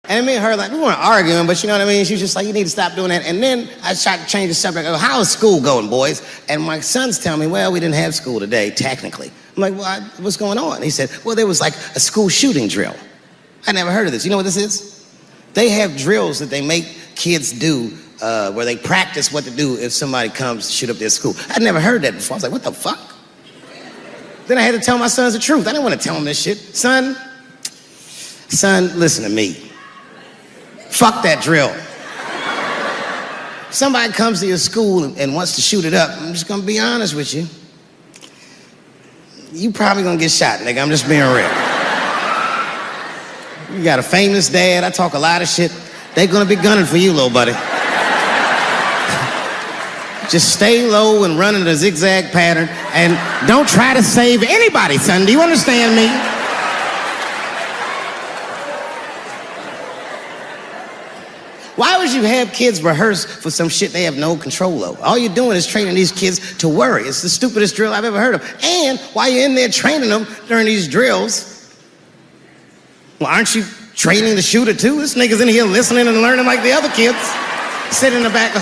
And me and her, like, we weren't arguing, but you know what I mean? She was just like, you need to stop doing that. And then I tried to change the subject. I go, how is school going, boys? And my sons tell me, well, we didn't have school today, technically. I'm like, well, what's going on? He said, well, there was like a school shooting drill. I never heard of this. You know what this is? They have drills that they make kids do where they practice what to do if somebody comes to shoot up their school. I'd never heard that before. I was like, what the fuck? Then I had to tell my sons the truth. I didn't want to tell them this shit. Son, listen to me. Fuck that drill. Somebody comes to your school and wants to shoot it up, I'm just gonna be honest with you. You probably gonna get shot, nigga. I'm just being real. You got a famous dad. I talk a lot of shit. They gonna be gunning for you, little buddy. Just stay low and run in a zigzag pattern and don't try to save anybody, son. Do you understand me? Why would you have kids rehearse for some shit they have no control over? All you're doing is training these kids to worry. It's the stupidest drill I've ever heard of. And while you're in there training them during these drills, well, aren't you training the shooter too? This nigga's in here listening and learning like the other kids. Sit in the back.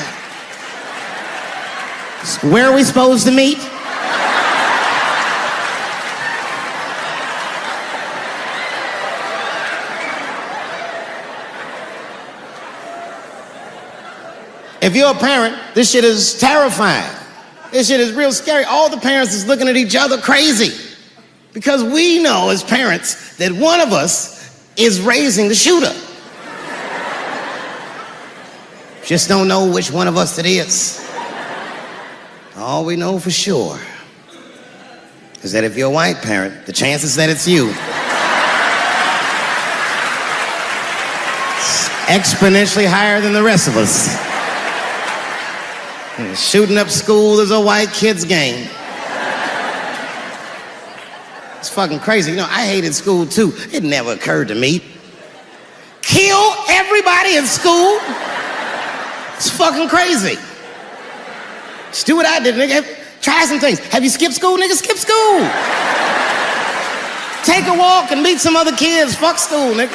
Where are we supposed to meet? If you're a parent, this shit is terrifying. This shit is real scary. All the parents is looking at each other crazy. Because we know as parents that one of us is raising the shooter. Just don't know which one of us it is. All we know for sure is that if you're a white parent, the chances that it's you is exponentially higher than the rest of us. Shooting up school is a white kid's game. It's fucking crazy. You know, I hated school too. It never occurred to me. Kill everybody in school? It's fucking crazy. Just do what I did, nigga. Try some things. Have you skipped school, nigga? Skip school. Take a walk and meet some other kids. Fuck school, nigga.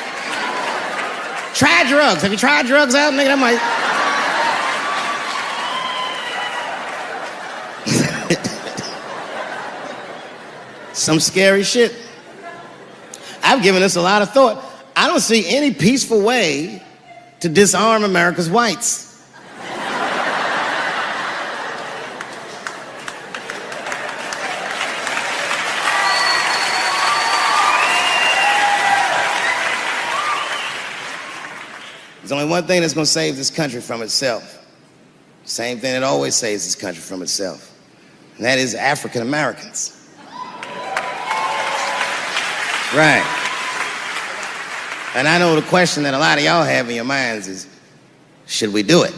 Try drugs. Have you tried drugs out, nigga? That might... Some scary shit. I've given this a lot of thought. I don't see any peaceful way to disarm America's whites. There's only one thing that's going to save this country from itself. Same thing that always saves this country from itself. And that is African Americans. Right. And I know the question that a lot of y'all have in your minds is, should we do it?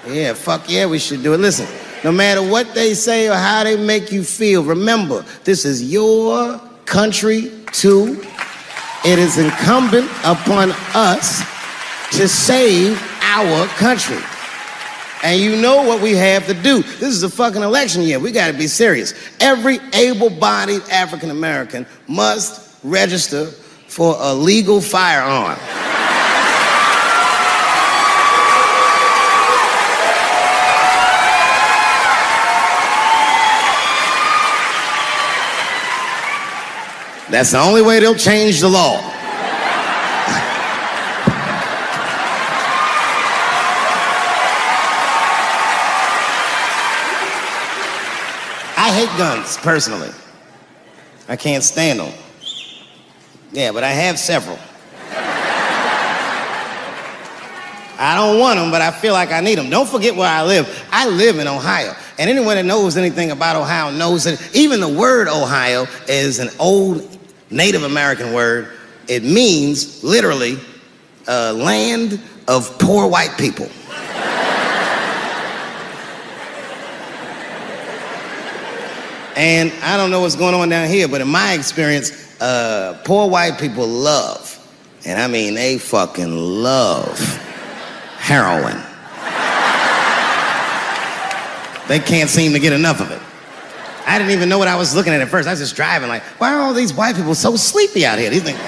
Yeah, fuck yeah, we should do it. Listen, no matter what they say or how they make you feel, remember, this is your country too. It is incumbent upon us to save our country. And you know what we have to do. This is a fucking election year. We gotta be serious. Every able-bodied African American must register for a legal firearm. That's the only way they'll change the law. I hate guns, personally. I can't stand them. Yeah, but I have several. I don't want them, but I feel like I need them. Don't forget where I live. I live in Ohio. And anyone that knows anything about Ohio knows that even the word Ohio is an old Native American word. It means, literally, land of poor white people. And I don't know what's going on down here, but in my experience, poor white people love, and I mean they fucking love, heroin. They can't seem to get enough of it. I didn't even know what I was looking at first. I was just driving like, why are all these white people so sleepy out here? These things...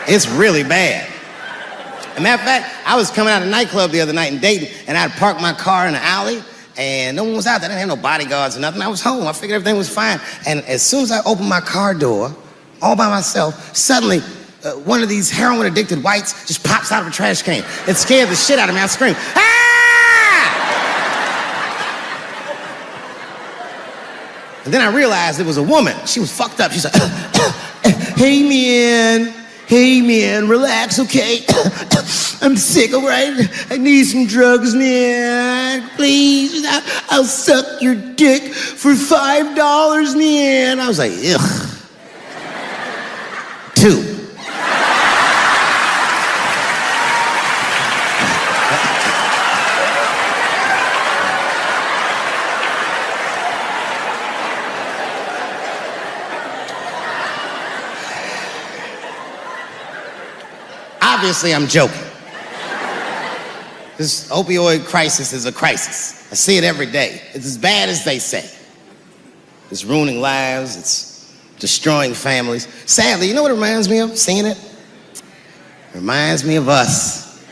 It's really bad. As a matter of fact, I was coming out of a nightclub the other night in Dayton, and I'd parked my car in the alley, and no one was out there. I didn't have no bodyguards or nothing. I was home. I figured everything was fine. And as soon as I opened my car door, all by myself, suddenly one of these heroin-addicted whites just pops out of a trash can. It scared the shit out of me. I screamed, "Ah!" And then I realized it was a woman. She was fucked up. She's like, "Hey, man, relax, okay? I'm sick, all right? I need some drugs, man. Please, I'll suck your dick for $5, man." I was like, ugh. 2. Obviously, I'm joking. This opioid crisis is a crisis. I see it every day. It's as bad as they say. It's ruining lives. It's destroying families. Sadly, you know what it reminds me of, seeing it? It reminds me of us.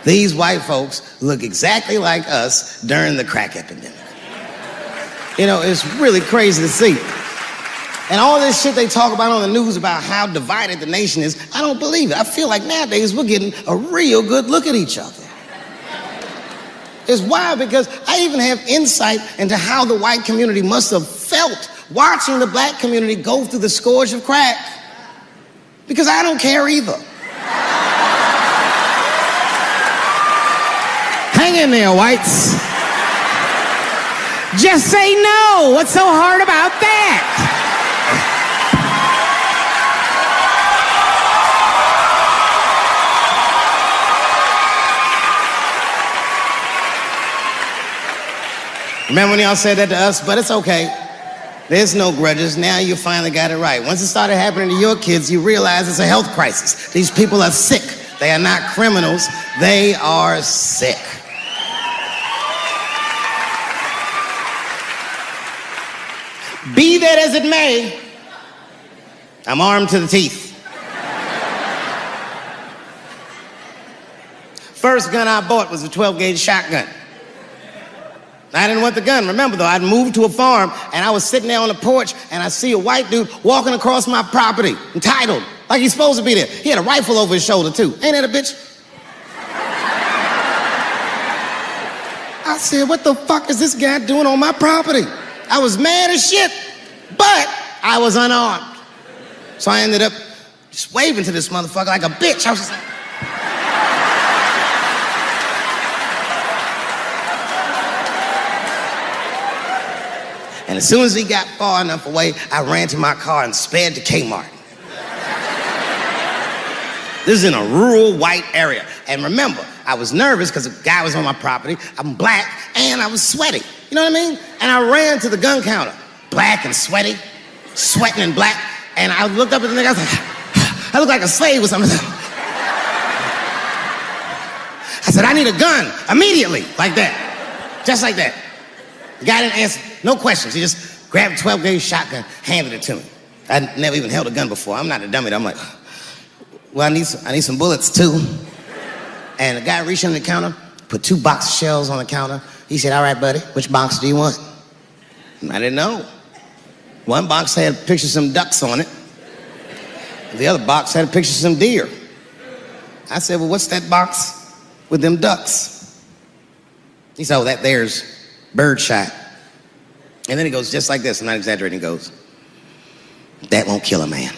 These white folks look exactly like us during the crack epidemic. You know, it's really crazy to see. And all this shit they talk about on the news about how divided the nation is, I don't believe it. I feel like nowadays we're getting a real good look at each other. It's wild because I even have insight into how the white community must have felt watching the black community go through the scourge of crack. Because I don't care either. Hang in there, whites. Just say no. What's so hard about that? Remember when y'all said that to us? But it's okay. There's no grudges. Now you finally got it right. Once it started happening to your kids, you realize it's a health crisis. These people are sick. They are not criminals. They are sick. Be that as it may, I'm armed to the teeth. First gun I bought was a 12-gauge shotgun. I didn't want the gun. Remember, though, I'd moved to a farm, and I was sitting there on the porch, and I see a white dude walking across my property, entitled, like he's supposed to be there. He had a rifle over his shoulder, too. Ain't that a bitch? I said, what the fuck is this guy doing on my property? I was mad as shit, but I was unarmed. So I ended up just waving to this motherfucker like a bitch. I was just like... And as soon as he got far enough away, I ran to my car and sped to Kmart. This is in a rural white area. And remember, I was nervous because the guy was on my property. I'm black and I was sweaty. You know what I mean? And I ran to the gun counter, black and sweaty, sweating and black. And I looked up at the nigga, I was like, I look like a slave or something. I said, I need a gun immediately, like that, just like that. The guy didn't answer, no questions. He just grabbed a 12-gauge shotgun, handed it to me. I'd never even held a gun before. I'm not a dummy. I'm like, well, I need some bullets too. And the guy reached under the counter, put 2 box of shells on the counter. He said, all right, buddy, which box do you want? And I didn't know. One box had a picture of some ducks on it. The other box had a picture of some deer. I said, well, what's that box with them ducks? He said, oh, that there's birdshot. And then he goes just like this, I'm not exaggerating, he goes, that won't kill a man.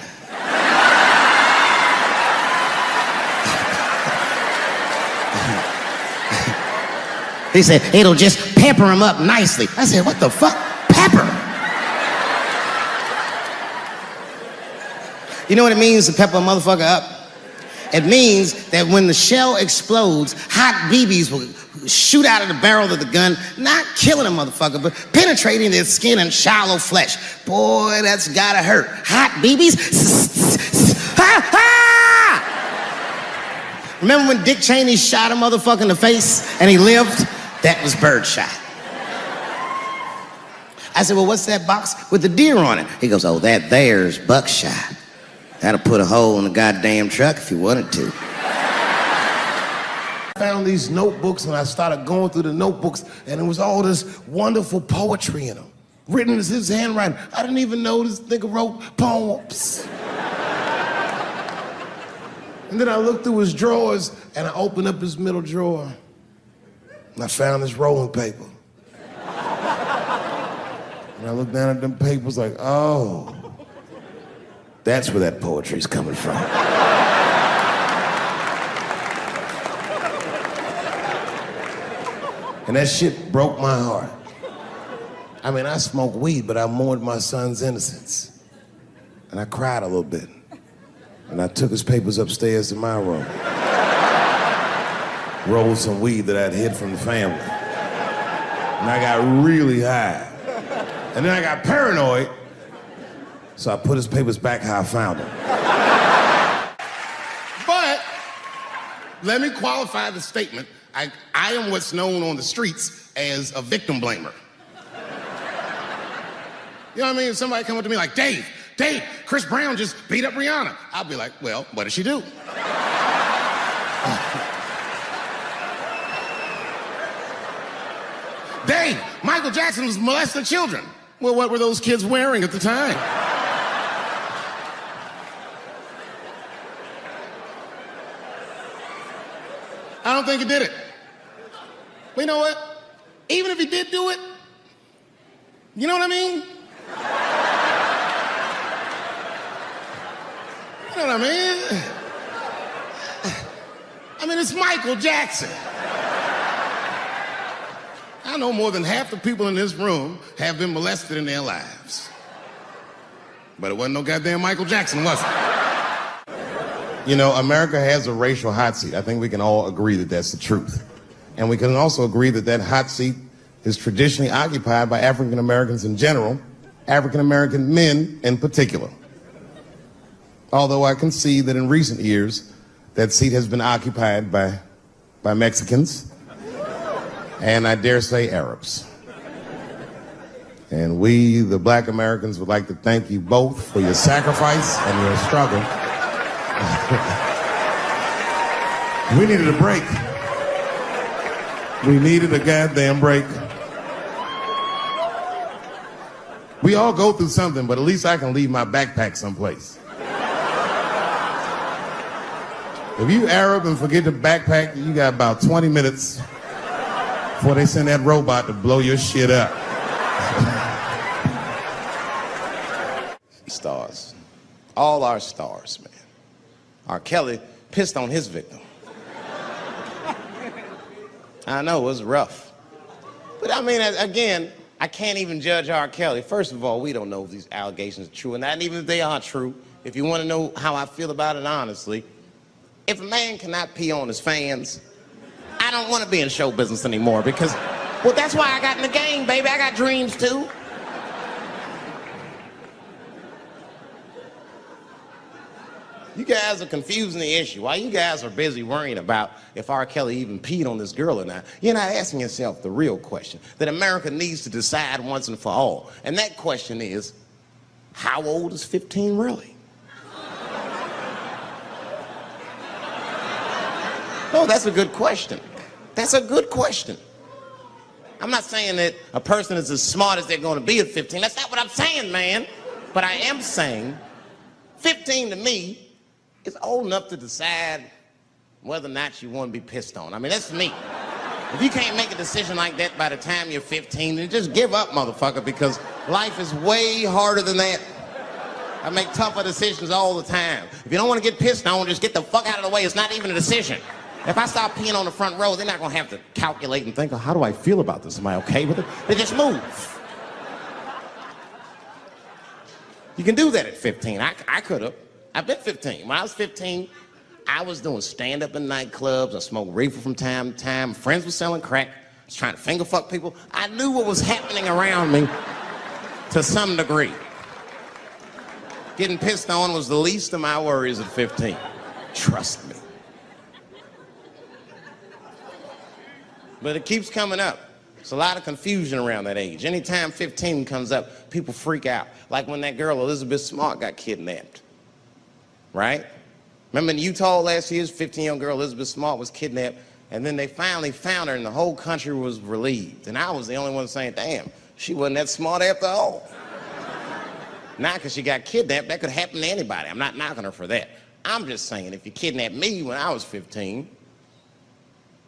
He said, it'll just pepper him up nicely. I said, what the fuck? Pepper? You know what it means to pepper a motherfucker up? It means that when the shell explodes, hot BBs will shoot out of the barrel of the gun, not killing a motherfucker, but penetrating their skin and shallow flesh. Boy, that's gotta hurt. Hot BBs? Ha ha! Remember when Dick Cheney shot a motherfucker in the face and he lived? That was birdshot. I said, well, what's that box with the deer on it? He goes, oh, that there's buckshot. Had to put a hole in the goddamn truck if you wanted to. I found these notebooks and I started going through the notebooks and there was all this wonderful poetry in them. Written in his handwriting. I didn't even know this nigga wrote poems. And then I looked through his drawers and I opened up his middle drawer and I found this rolling paper. And I looked down at them papers like, oh, that's where that poetry's coming from. And that shit broke my heart. I mean, I smoked weed, but I mourned my son's innocence. And I cried a little bit. And I took his papers upstairs to my room. Rolled some weed that I'd hid from the family. And I got really high. And then I got paranoid, so I put his papers back how I found them. But let me qualify the statement. I am what's known on the streets as a victim blamer. You know what I mean? If somebody come up to me like, Dave, Chris Brown just beat up Rihanna. I'll be like, well, what did she do? Dave, Michael Jackson was molesting children. Well, what were those kids wearing at the time? I don't think he did it. But you know what? Even if he did do it, you know what I mean? You know what I mean? I mean, it's Michael Jackson. I know more than half the people in this room have been molested in their lives. But it wasn't no goddamn Michael Jackson, was it? You know, America has a racial hot seat. I think we can all agree that that's the truth. And we can also agree that that hot seat is traditionally occupied by African Americans in general, African American men in particular. Although I can see that in recent years, that seat has been occupied by Mexicans, and I dare say Arabs. And we, the Black Americans, would like to thank you both for your sacrifice and your struggle. We needed a break. We needed a goddamn break. We all go through something, but at least I can leave my backpack someplace. If you Arab and forget the backpack, you got about 20 minutes before they send that robot to blow your shit up. Stars. All our stars, man. R. Kelly pissed on his victim. I know, it was rough. But I mean, again, I can't even judge R. Kelly. First of all, we don't know if these allegations are true, and not even if they are true. If you want to know how I feel about it honestly, if a man cannot pee on his fans, I don't want to be in show business anymore because, well, that's why I got in the game, baby. I got dreams too. You guys are confusing the issue. While you guys are busy worrying about if R. Kelly even peed on this girl or not, you're not asking yourself the real question that America needs to decide once and for all. And that question is, how old is 15 really? No, that's a good question. That's a good question. I'm not saying that a person is as smart as they're going to be at 15. That's not what I'm saying, man. But I am saying 15 to me is old enough to decide whether or not you want to be pissed on. I mean, that's me. If you can't make a decision like that by the time you're 15, then just give up, motherfucker, because life is way harder than that. I make tougher decisions all the time. If you don't want to get pissed on, just get the fuck out of the way. It's not even a decision. If I start peeing on the front row, they're not going to have to calculate and think, oh, how do I feel about this? Am I okay with it? They just move. You can do that at 15. I could have. I've been 15. When I was 15, I was doing stand-up in nightclubs. I smoked reefer from time to time. Friends were selling crack. I was trying to finger fuck people. I knew what was happening around me to some degree. Getting pissed on was the least of my worries at 15. Trust me. But it keeps coming up. There's a lot of confusion around that age. Anytime 15 comes up, people freak out. Like when that girl, Elizabeth Smart, got kidnapped. right? Remember in Utah last year, 15-year-old girl Elizabeth Smart was kidnapped, and then they finally found her, and the whole country was relieved. And I was the only one saying, damn, she wasn't that smart after all. Not because she got kidnapped, that could happen to anybody. I'm not knocking her for that. I'm just saying, if you kidnapped me when I was 15,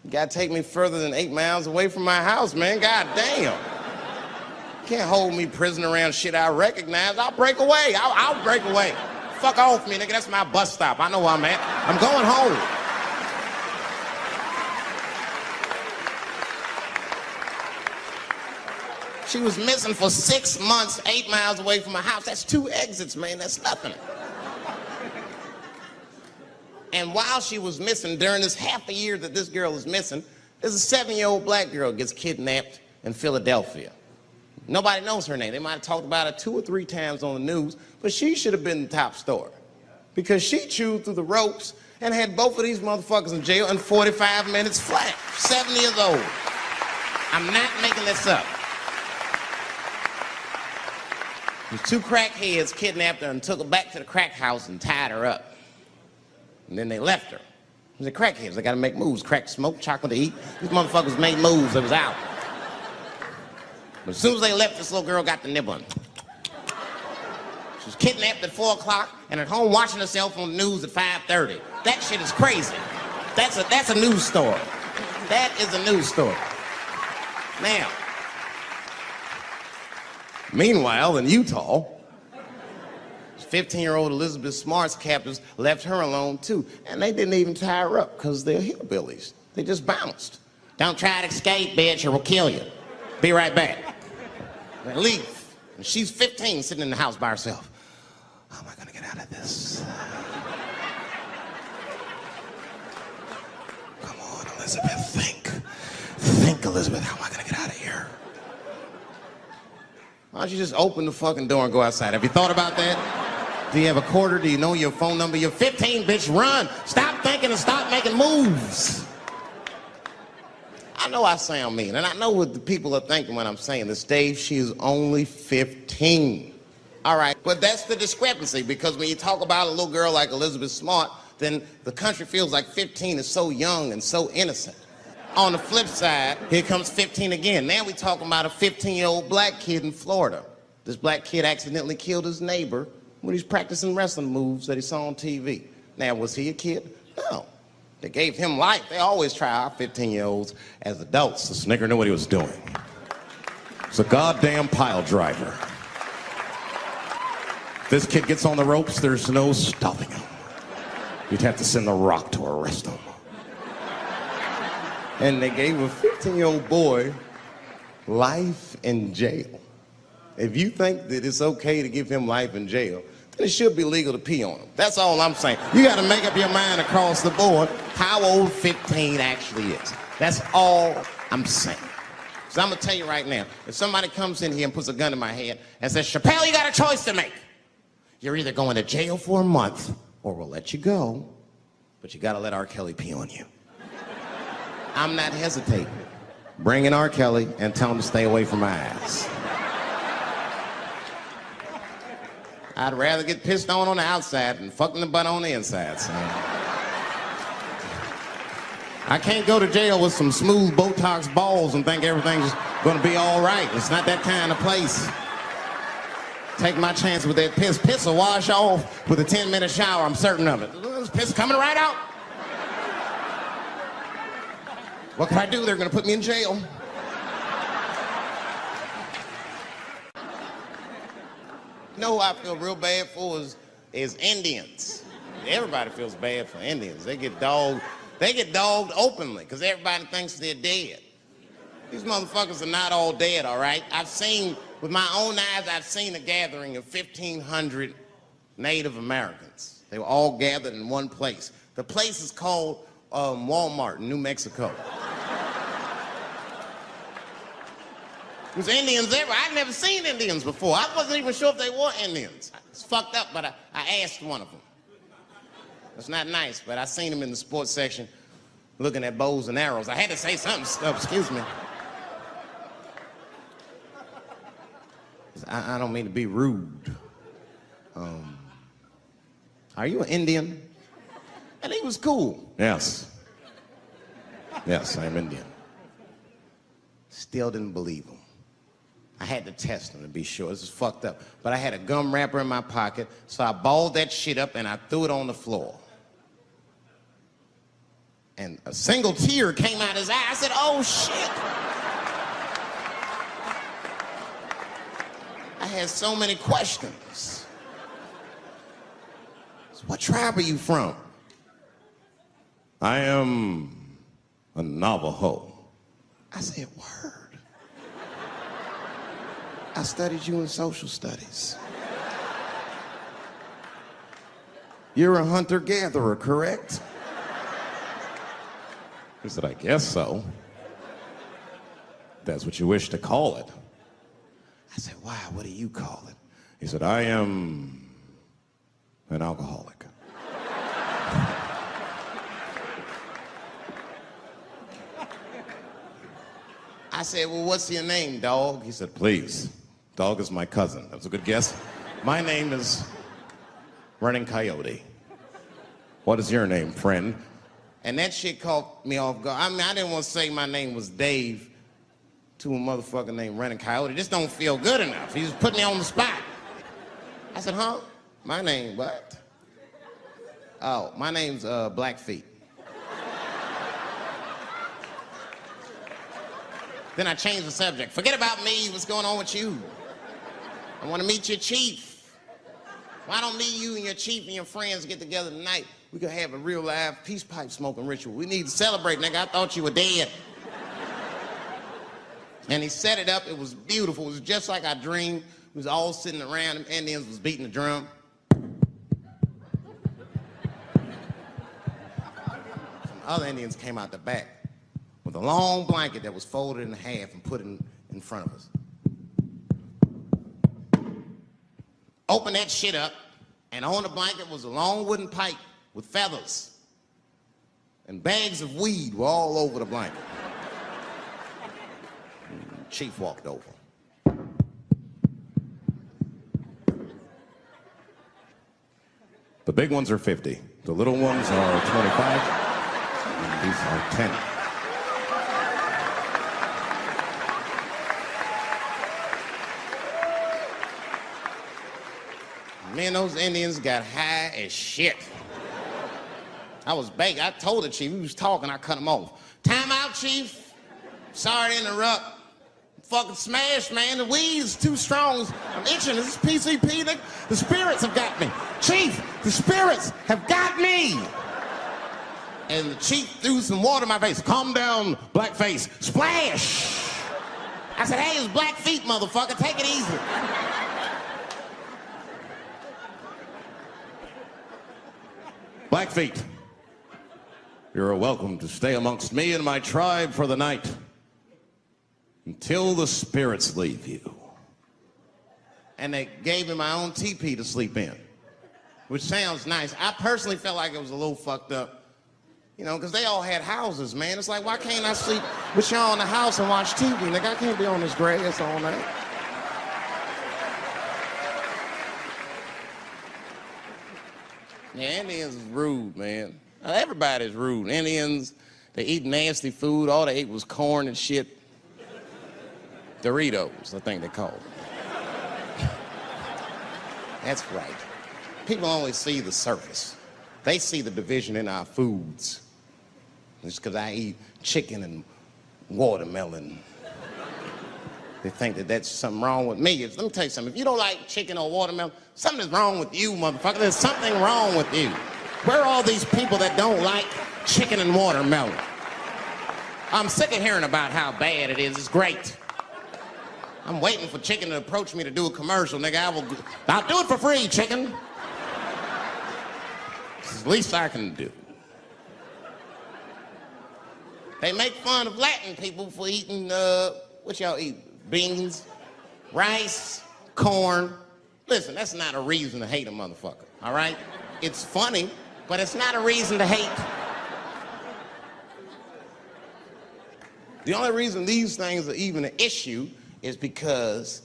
you gotta take me further than 8 miles away from my house, man. God damn. You can't hold me prisoner around shit I recognize. I'll break away. I'll break away. Fuck off me, nigga. That's my bus stop. I know where I'm at. I'm going home. She was missing for 6 months, 8 miles away from my house. That's 2 exits, man. That's nothing. And while she was missing, during this half a year that this girl is missing, there's a 7-year-old black girl gets kidnapped in Philadelphia. Nobody knows her name. They might have talked about it 2 or 3 times on the news, but she should have been the top story because she chewed through the ropes and had both of these motherfuckers in jail in 45 minutes flat. 7 years old. I'm not making this up. The 2 crackheads kidnapped her and took her back to the crack house and tied her up. And then they left her. The crackheads, they gotta make moves. Crack, smoke, chocolate to eat. These motherfuckers made moves, they was out. But as soon as they left, this little girl got the nibbling. She was kidnapped at 4 o'clock and at home watching herself on the news at 5:30. That shit is crazy. That's a news story. That is a news story. Now, meanwhile, in Utah, 15-year-old Elizabeth Smart's captors left her alone too. And they didn't even tie her up because they're hillbillies. They just bounced. Don't try to escape, bitch, or we'll kill you. Be right back. They leave. And she's 15 sitting in the house by herself. How am I gonna get out of this? Come on, Elizabeth, think. Think, Elizabeth, how am I gonna get out of here? Why don't you just open the fucking door and go outside? Have you thought about that? Do you have a quarter? Do you know your phone number? You're 15, bitch, run. Stop thinking and stop making moves. I know I sound mean, and I know what the people are thinking when I'm saying this. Dave, she is only 15. All right, but that's the discrepancy, because when you talk about a little girl like Elizabeth Smart, then the country feels like 15 is so young and so innocent. On the flip side, here comes 15 again. Now we're talking about a 15-year-old black kid in Florida. This black kid accidentally killed his neighbor when he's practicing wrestling moves that he saw on TV. Now, was he a kid? No. They gave him life. They always try our 15-year-olds as adults. The nigger knew what he was doing. It's a goddamn pile driver. If this kid gets on the ropes, there's no stopping him. You'd have to send the Rock to arrest him. And they gave a 15-year-old boy life in jail. If you think that it's okay to give him life in jail, then it should be legal to pee on him. That's all I'm saying. You got to make up your mind across the board how old 15 actually is. That's all I'm saying. So I'm going to tell you right now, if somebody comes in here and puts a gun in my head and says, Chappelle, you got a choice to make. You're either going to jail for a month or we'll let you go, but you got to let R. Kelly pee on you. I'm not hesitating. Bring in R. Kelly and tell him to stay away from my ass. I'd rather get pissed on the outside than fucking the butt on the inside, son. I can't go to jail with some smooth Botox balls and think everything's gonna be all right. It's not that kind of place. Take my chance with that piss. Piss will wash off with a 10-minute shower, I'm certain of it. This piss coming right out. What can I do? They're gonna put me in jail. You know who I feel real bad for is Indians. Everybody feels bad for Indians. They get dogged openly because everybody thinks they're dead. These motherfuckers are not all dead, all right? I've seen, with my own eyes, I've seen a gathering of 1,500 Native Americans. They were all gathered in one place. The place is called Walmart in New Mexico. There's Indians everywhere. I'd never seen Indians before. I wasn't even sure if they were Indians. It's fucked up, but I asked one of them. It's not nice, but I seen him in the sports section looking at bows and arrows. I had to say something. Excuse me. I don't mean to be rude. are you an Indian? And he was cool. Yes. Yes, I'm Indian. Still didn't believe him. I had to test him to be sure. This is fucked up. But I had a gum wrapper in my pocket, so I balled that shit up and I threw it on the floor. And a single tear came out his eye. I said, oh shit. I had so many questions. So what tribe are you from? I am a Navajo. I said, word. I studied you in social studies. You're a hunter-gatherer, correct? He said, I guess so. That's what you wish to call it. I said, why? What do you call it? He said, I am an alcoholic. I said, well, what's your name, dog? He said, please. Dog is my cousin. That was a good guess. My name is Running Coyote. What is your name, friend? And that shit caught me off guard. I mean, I didn't want to say my name was Dave to a motherfucker named Running Coyote. This don't feel good enough. He just put me on the spot. I said, huh? My name, what? Oh, my name's Blackfeet. Then I changed the subject. Forget about me. What's going on with you? I want to meet your chief. Why don't me, you, and your chief and your friends get together tonight? We could have a real live peace pipe smoking ritual. We need to celebrate, nigga. I thought you were dead. And he set it up. It was beautiful. It was just like I dreamed. We was all sitting around. Them Indians was beating the drum. Some other Indians came out the back with a long blanket that was folded in half and put in front of us. Open that shit up, and on the blanket was a long wooden pipe with feathers. And bags of weed were all over the blanket. Chief walked over. The big ones are 50. The little ones are 25. And these are 10. Me and those Indians got high as shit. I was baked. I told the chief, he was talking, I cut him off. Time out, chief. Sorry to interrupt. I'm fucking smashed, man. The weed is too strong. I'm itching. This is PCP. The spirits have got me. Chief, the spirits have got me. And the chief threw some water in my face. Calm down, blackface. Splash. I said, hey, it's Blackfeet, motherfucker. Take it easy. Blackfeet, you're welcome to stay amongst me and my tribe for the night until the spirits leave you. And they gave me my own teepee to sleep in, which sounds nice. I personally felt like it was a little fucked up, you know, because they all had houses, man. It's like, why can't I sleep with y'all in the house and watch TV? Nigga, I can't be on this grass all night. Yeah, Indians is rude, man. Everybody's rude. Indians, they eat nasty food. All they ate was corn and shit. Doritos, I think they call them. That's right. People only see the surface. They see the division in our foods. Just because I eat chicken and watermelon. They think that that's something wrong with me. Let me tell you something. If you don't like chicken or watermelon, something's wrong with you, motherfucker. There's something wrong with you. Where are all these people that don't like chicken and watermelon? I'm sick of hearing about how bad it is. It's great. I'm waiting for chicken to approach me to do a commercial, nigga. I'll do it for free, chicken. It's the least I can do. They make fun of Latin people for eating, what y'all eat? Beans, rice, corn. Listen, that's not a reason to hate a motherfucker, all right? It's funny, but it's not a reason to hate. The only reason these things are even an issue is because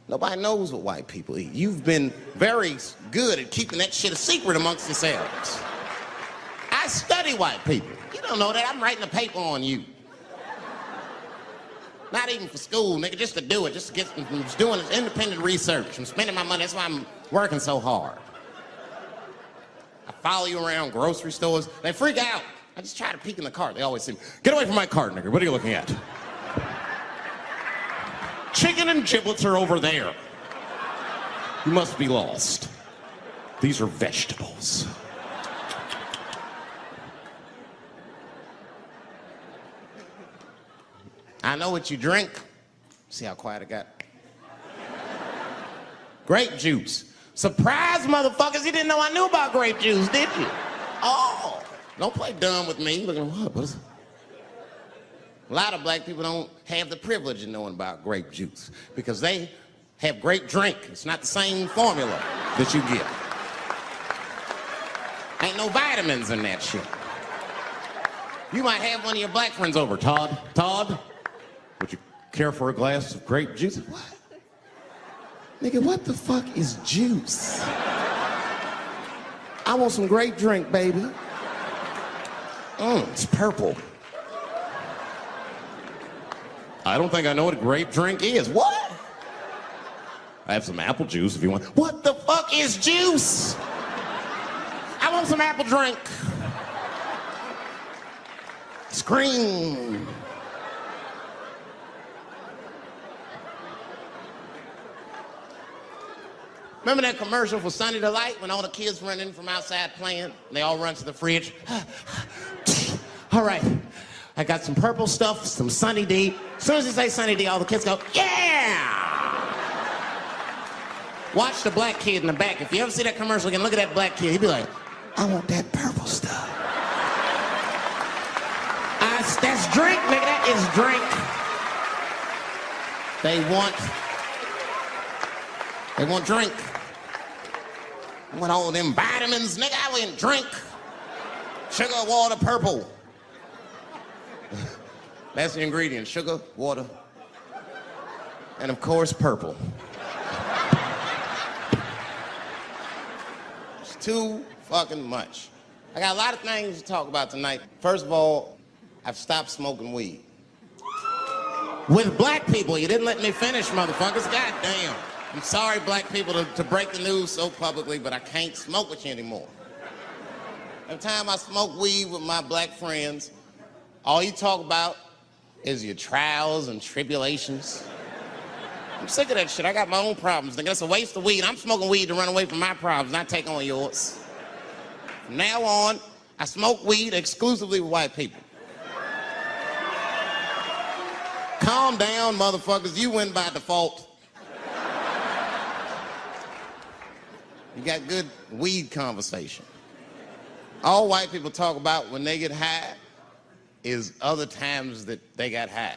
Nobody knows what white people eat. You've been very good at keeping that shit a secret amongst yourselves. I study white people. You don't know that. I'm writing a paper on you. Not even for school, nigga, just to do it. Just to get, I'm just doing independent research. I'm spending my money. That's why I'm working so hard. I follow you around grocery stores. They freak out. I just try to peek in the cart. They always say, get away from my cart, nigga. What are you looking at? Chicken and giblets are over there. You must be lost. These are vegetables. I know what you drink. See how quiet it got? Grape juice. Surprise, motherfuckers, you didn't know I knew about grape juice, did you? Oh, don't play dumb with me. Look at what is it? A lot of black people don't have the privilege of knowing about grape juice because they have grape drink. It's not the same formula that you get. Ain't no vitamins in that shit. You might have one of your black friends over, Todd. Todd, would you care for a glass of grape juice? What? Nigga, what the fuck is juice? I want some grape drink, baby. It's purple. I don't think I know what a grape drink is. What? I have some apple juice if you want. What the fuck is juice? I want some apple drink. Scream. Remember that commercial for Sunny Delight when all the kids run in from outside playing? And they all run to the fridge. All right, I got some purple stuff, some Sunny D. As soon as you say Sunny D, all the kids go, yeah! Watch the black kid in the back. If you ever see that commercial again, look at that black kid. He'd be like, I want that purple stuff. That's drink, nigga. That is drink. They want drink. I want all them vitamins, nigga. I want drink. Sugar, water, purple. That's the ingredient. Sugar, water, and of course, purple. It's too fucking much. I got a lot of things to talk about tonight. First of all, I've stopped smoking weed. With black people, you didn't let me finish, motherfuckers. God damn. I'm sorry, black people, to break the news so publicly, but I can't smoke with you anymore. Every time I smoke weed with my black friends, all you talk about is your trials and tribulations. I'm sick of that shit. I got my own problems. Nigga, that's a waste of weed. I'm smoking weed to run away from my problems, not take on yours. From now on, I smoke weed exclusively with white people. Calm down, motherfuckers. You win by default. You got good weed conversation. All white people talk about when they get high is other times that they got high.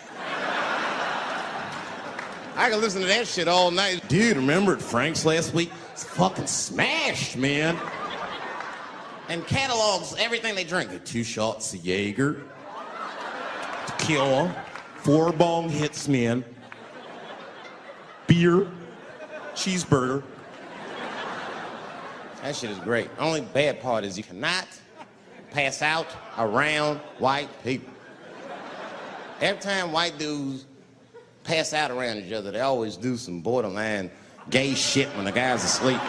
I can listen to that shit all night. Dude, remember at Frank's last week? It's fucking smashed, man. And catalogs everything they drink. 2 shots of Jaeger, tequila, 4 bong hits, man, beer, cheeseburger. That shit is great. Only bad part is you cannot pass out around white people. Every time white dudes pass out around each other, they always do some borderline gay shit when the guy's asleep.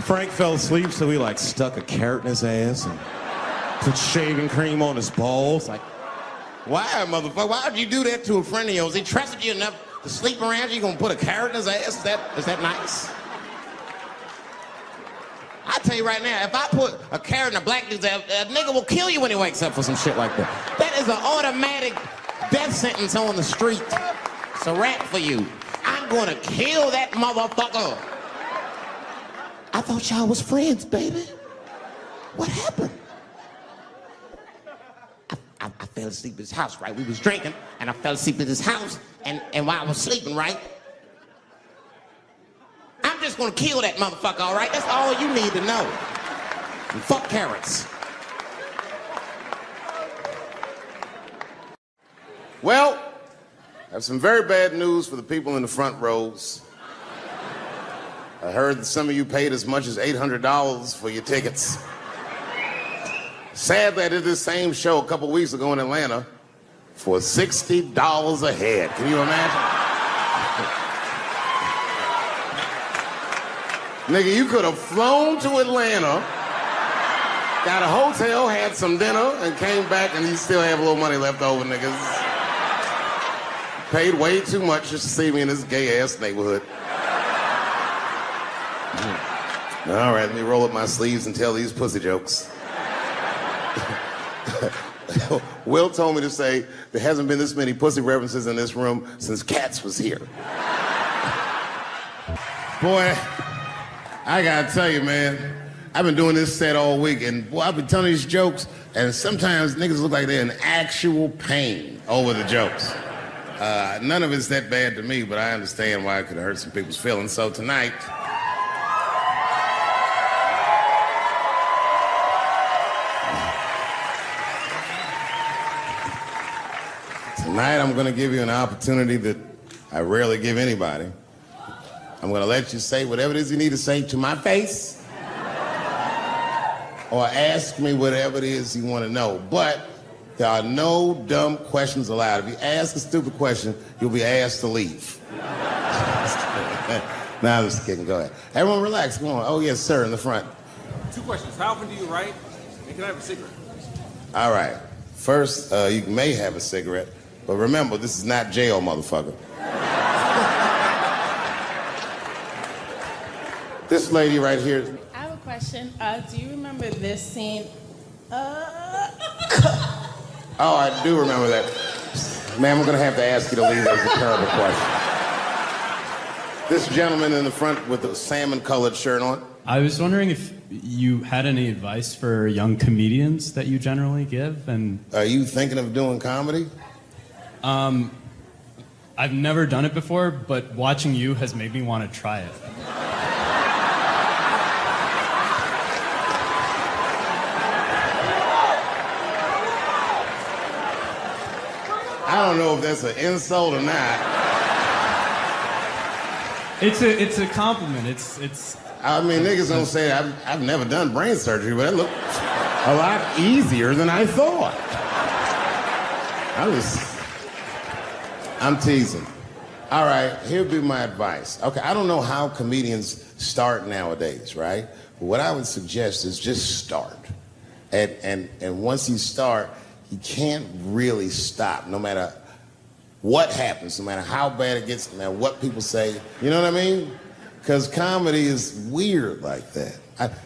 Frank fell asleep, so he stuck a carrot in his ass and put shaving cream on his balls. Why, motherfucker? Why would you do that to a friend of yours? He trusted you enough to sleep around you. You gonna put a carrot in his ass? Is that nice? I tell you right now, if I put a carrot in a black dude's ass, a nigga will kill you when he wakes up for some shit like that. That is an automatic death sentence on the street. It's a rap for you. I'm gonna kill that motherfucker. I thought y'all was friends, baby. What happened? I fell asleep at his house, right? We was drinking, and I fell asleep at his house, and while I was sleeping, right? I'm just gonna kill that motherfucker, all right? That's all you need to know. And fuck carrots. Well, I have some very bad news for the people in the front rows. I heard that some of you paid as much as $800 for your tickets. Sadly, I did this same show a couple weeks ago in Atlanta for $60 a head. Can you imagine? Nigga, you could have flown to Atlanta, got a hotel, had some dinner, and came back, and you still have a little money left over, niggas. Paid way too much just to see me in this gay-ass neighborhood. All right, let me roll up my sleeves and tell these pussy jokes. Will told me to say there hasn't been this many pussy references in this room since Cats was here. Boy, I gotta tell you, man, I've been doing this set all week, and boy, I've been telling these jokes, and sometimes niggas look like they're in actual pain over the jokes. None of it's that bad to me, but I understand why it could hurt some people's feelings. So tonight, I'm gonna give you an opportunity that I rarely give anybody. I'm gonna let you say whatever it is you need to say to my face, or ask me whatever it is you want to know. But there are no dumb questions allowed. If you ask a stupid question, you'll be asked to leave. Now, just kidding. Go ahead. Everyone relax. Come on. Oh, yes, sir, in the front. 2 questions. How often do you write? And can I have a cigarette? All right. First, you may have a cigarette, but remember, this is not jail, motherfucker. This lady right here. I have a question. Do you remember this scene? Oh, I do remember that. Ma'am, I'm gonna have to ask you to leave. That's a terrible question. This gentleman in the front with the salmon-colored shirt on. I was wondering if you had any advice for young comedians that you generally give, and... Are you thinking of doing comedy? I've never done it before, but watching you has made me want to try it. I don't know if that's an insult or not. It's a compliment. It's. I mean, niggas don't say I've never done brain surgery, but it looked a lot easier than I thought. I'm teasing. All right, here'd be my advice. Okay, I don't know how comedians start nowadays, right? But what I would suggest is just start. And once you start, you can't really stop, no matter what happens, no matter how bad it gets, no matter what people say. You know what I mean? Because comedy is weird like that.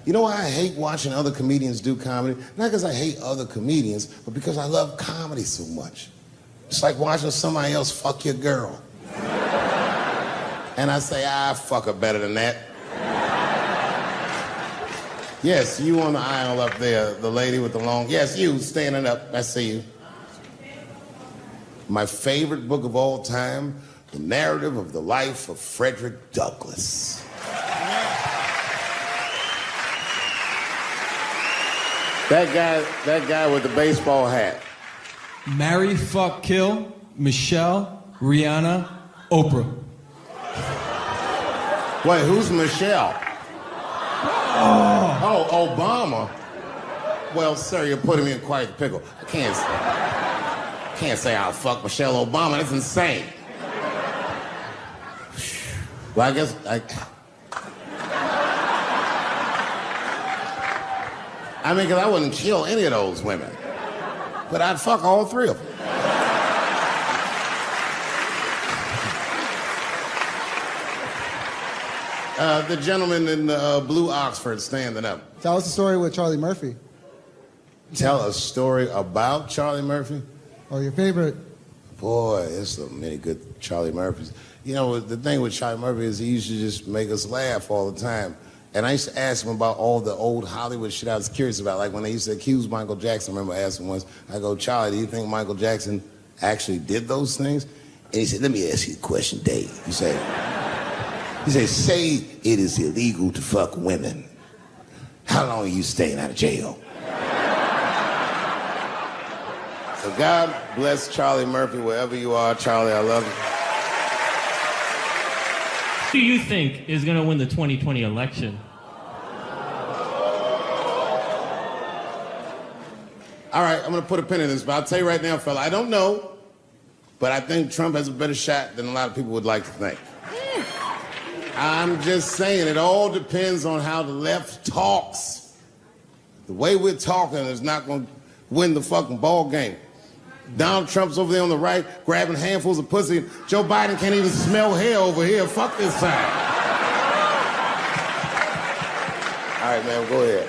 You know why I hate watching other comedians do comedy? Not because I hate other comedians, but because I love comedy so much. It's like watching somebody else fuck your girl. And I say, fuck her better than that. Yes, you on the aisle up there, the lady with the long... Yes, you standing up, I see you. My favorite book of all time, The Narrative of the Life of Frederick Douglass. That guy with the baseball hat. Marry, fuck, kill, Michelle, Rihanna, Oprah. Wait, who's Michelle? Oh, Obama. Well, sir, you're putting me in quite a pickle. I can't say I'll fuck Michelle Obama. That's insane. Well, I guess I mean, because I wouldn't kill any of those women. But I'd fuck all three of them. The gentleman in the blue Oxford standing up. Tell us a story with Charlie Murphy. Tell a story about Charlie Murphy? Or your favorite. Boy, there's so many good Charlie Murphys. You know, the thing with Charlie Murphy is he used to just make us laugh all the time. And I used to ask him about all the old Hollywood shit I was curious about. Like when they used to accuse Michael Jackson, I remember asking once, I go, Charlie, do you think Michael Jackson actually did those things? And he said, let me ask you a question, Dave. He said, say it is illegal to fuck women. How long are you staying out of jail? So God bless Charlie Murphy, wherever you are. Charlie, I love you. Who do you think is going to win the 2020 election? All right, I'm going to put a pin in this, but I'll tell you right now, fella, I don't know, but I think Trump has a better shot than a lot of people would like to think. I'm just saying, it all depends on how the left talks. The way we're talking is not going to win the fucking ball game. Donald Trump's over there on the right, grabbing handfuls of pussy. Joe Biden can't even smell hair over here. Fuck this side. All right, man, go ahead.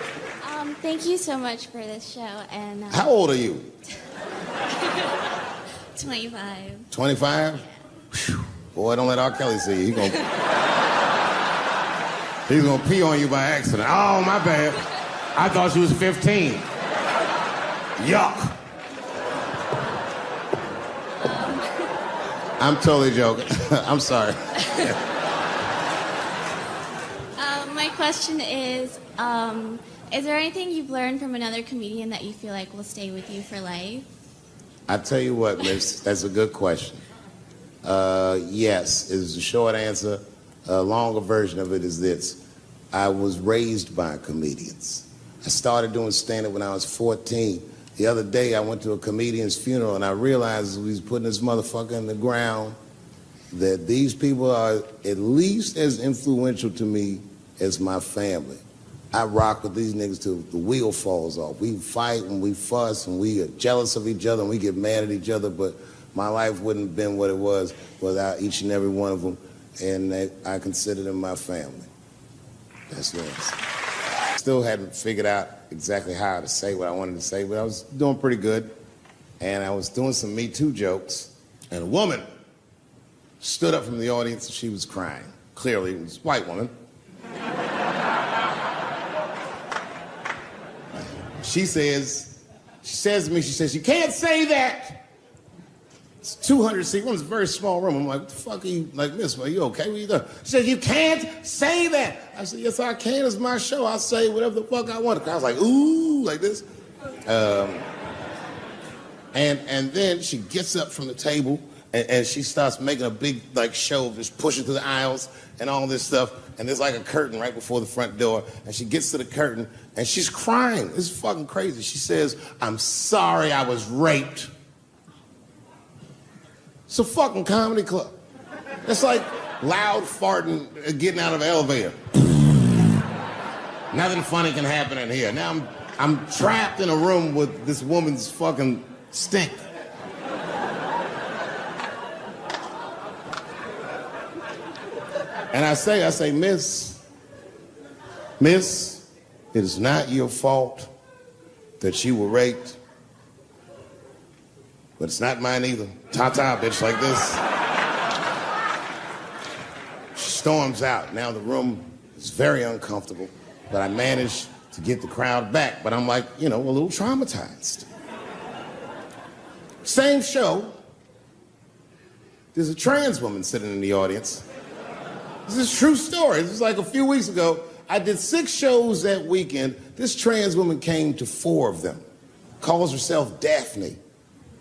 Thank you so much for this show. And How old are you? 25. 25? Yeah. Boy, don't let R. Kelly see you. He's gonna pee on you by accident. Oh, my bad. I thought she was 15. Yuck. I'm totally joking. I'm sorry. My question is there anything you've learned from another comedian that you feel like will stay with you for life? I tell you what, miss, that's a good question. Yes, is the short answer. A longer version of it is this. I was raised by comedians. I started doing stand-up when I was 14. The other day, I went to a comedian's funeral, and I realized as we was putting this motherfucker in the ground that these people are at least as influential to me as my family. I rock with these niggas till the wheel falls off. We fight and we fuss and we are jealous of each other and we get mad at each other, but my life wouldn't have been what it was without each and every one of them, and I consider them my family. That's the answer. Still hadn't figured out exactly how to say what I wanted to say, but I was doing pretty good, and I was doing some Me Too jokes, and a woman stood up from the audience and she was crying. Clearly, it was a white woman. She says to me, you can't say that. It's 200 seat room, it's a very small room. I'm like, what the fuck are you, like, miss, are you okay? What are you doing? She says, you can't say that. I said, yes, I can, it's my show. I'll say whatever the fuck I want. The crowd's like, ooh, like this. And then she gets up from the table and she starts making a big, like, show of just pushing through the aisles and all this stuff. And there's like a curtain right before the front door. And she gets to the curtain and she's crying. It's fucking crazy. She says, I'm sorry I was raped. It's a fucking comedy club. It's like loud farting getting out of an elevator. Nothing funny can happen in here. Now I'm trapped in a room with this woman's fucking stink. And I say, miss, it is not your fault that you were raped. But it's not mine either. Ta-ta, bitch, like this. She storms out. Now the room is very uncomfortable, but I managed to get the crowd back. But I'm like, a little traumatized. Same show. There's a trans woman sitting in the audience. This is a true story. This was like a few weeks ago. I did 6 shows that weekend. This trans woman came to 4 of them. Calls herself Daphne.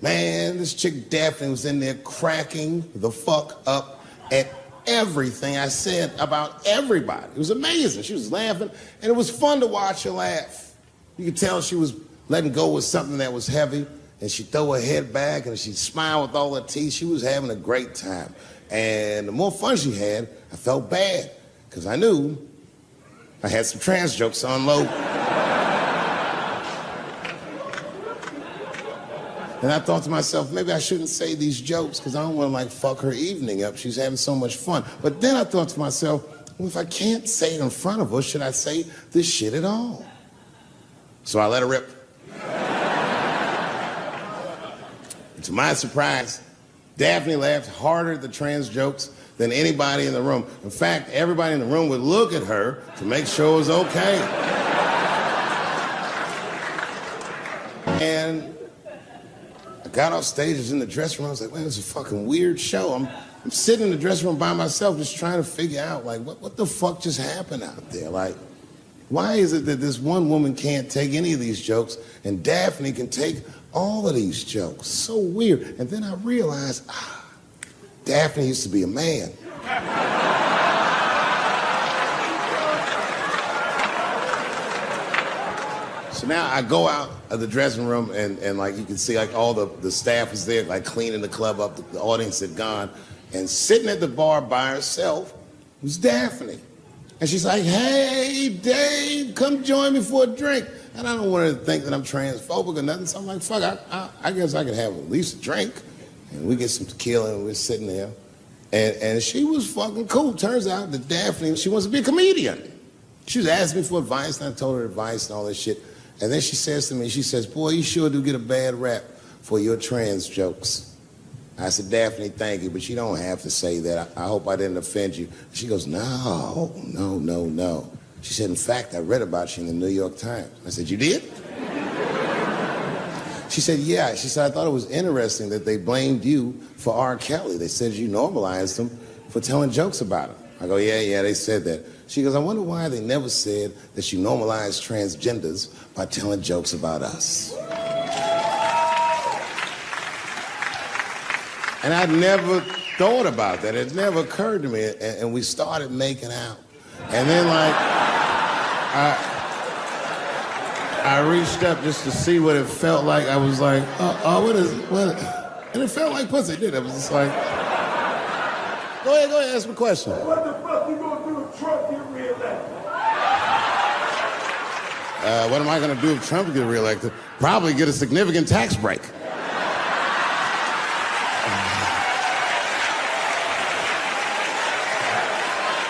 Man, this chick Daphne was in there cracking the fuck up at everything I said about everybody. It was amazing. She was laughing, and it was fun to watch her laugh. You could tell she was letting go of something that was heavy, and she'd throw her head back, and she'd smile with all her teeth. She was having a great time. And the more fun she had, I felt bad, because I knew I had some trans jokes to unload. And I thought to myself, maybe I shouldn't say these jokes because I don't want to, like, fuck her evening up. She's having so much fun. But then I thought to myself, well, if I can't say it in front of her, should I say this shit at all? So I let her rip. And to my surprise, Daphne laughed harder at the trans jokes than anybody in the room. In fact, everybody in the room would look at her to make sure it was okay. And I got off stage, I was in the dressing room, I was like, man, this is a fucking weird show. I'm sitting in the dressing room by myself just trying to figure out, like, what the fuck just happened out there? Like, Why is it that this one woman can't take any of these jokes and Daphne can take all of these jokes? So weird. And then I realized, Daphne used to be a man. So now I go out of the dressing room and like you can see like all the staff was there like cleaning the club up, the audience had gone, and sitting at the bar by herself was Daphne. And she's like, hey, Dave, come join me for a drink. And I don't want her to think that I'm transphobic or nothing, so I'm like, fuck, I guess I could have at least a drink. And we get some tequila and we're sitting there. And she was fucking cool. Turns out that Daphne, she wants to be a comedian. She was asking me for advice and I told her advice and all this shit. And then she says to me, she says, boy, you sure do get a bad rap for your trans jokes. I said, Daphne, thank you, but you don't have to say that. I hope I didn't offend you. She goes, no. She said, in fact, I read about you in the New York Times. I said, you did? She said, yeah. She said, I thought it was interesting that they blamed you for R. Kelly. They said you normalized him for telling jokes about him. I go, yeah, they said that. She goes, I wonder why they never said that you normalized transgenders by telling jokes about us. And I'd never thought about that. It never occurred to me. And we started making out. And then like, I reached up just to see what it felt like. I was like, what? And it felt like pussy, did it? It was just like, go ahead, ask me a question. What the fuck you gonna do if Trump get reelected? What am I gonna do if Trump gets reelected? Probably get a significant tax break.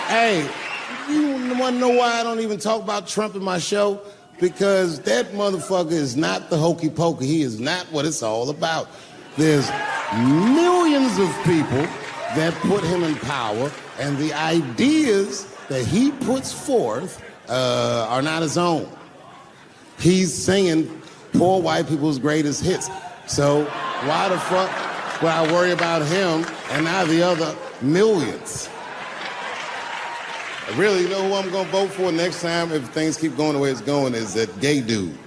Hey, you wanna know why I don't even talk about Trump in my show? Because that motherfucker is not the hokey pokey. He is not what it's all about. There's millions of people that put him in power, and the ideas that he puts forth are not his own. He's singing poor white people's greatest hits. So why the fuck would I worry about him and not the other millions? Really, you know who I'm gonna vote for next time if things keep going the way it's going is that gay dude.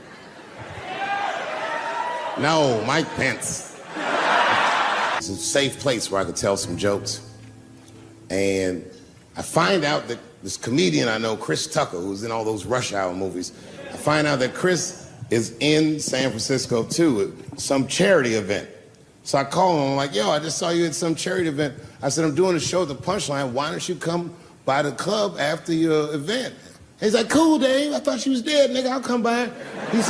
No, Mike Pence. It's a safe place where I could tell some jokes. And I find out that this comedian I know, Chris Tucker, who's in all those Rush Hour movies, I find out that Chris is in San Francisco too, at some charity event. So I call him, I'm like, yo, I just saw you at some charity event. I said, I'm doing a show at the Punchline, why don't you come by the club after your event? He's like, cool, Dave, I thought she was dead, nigga, I'll come by. He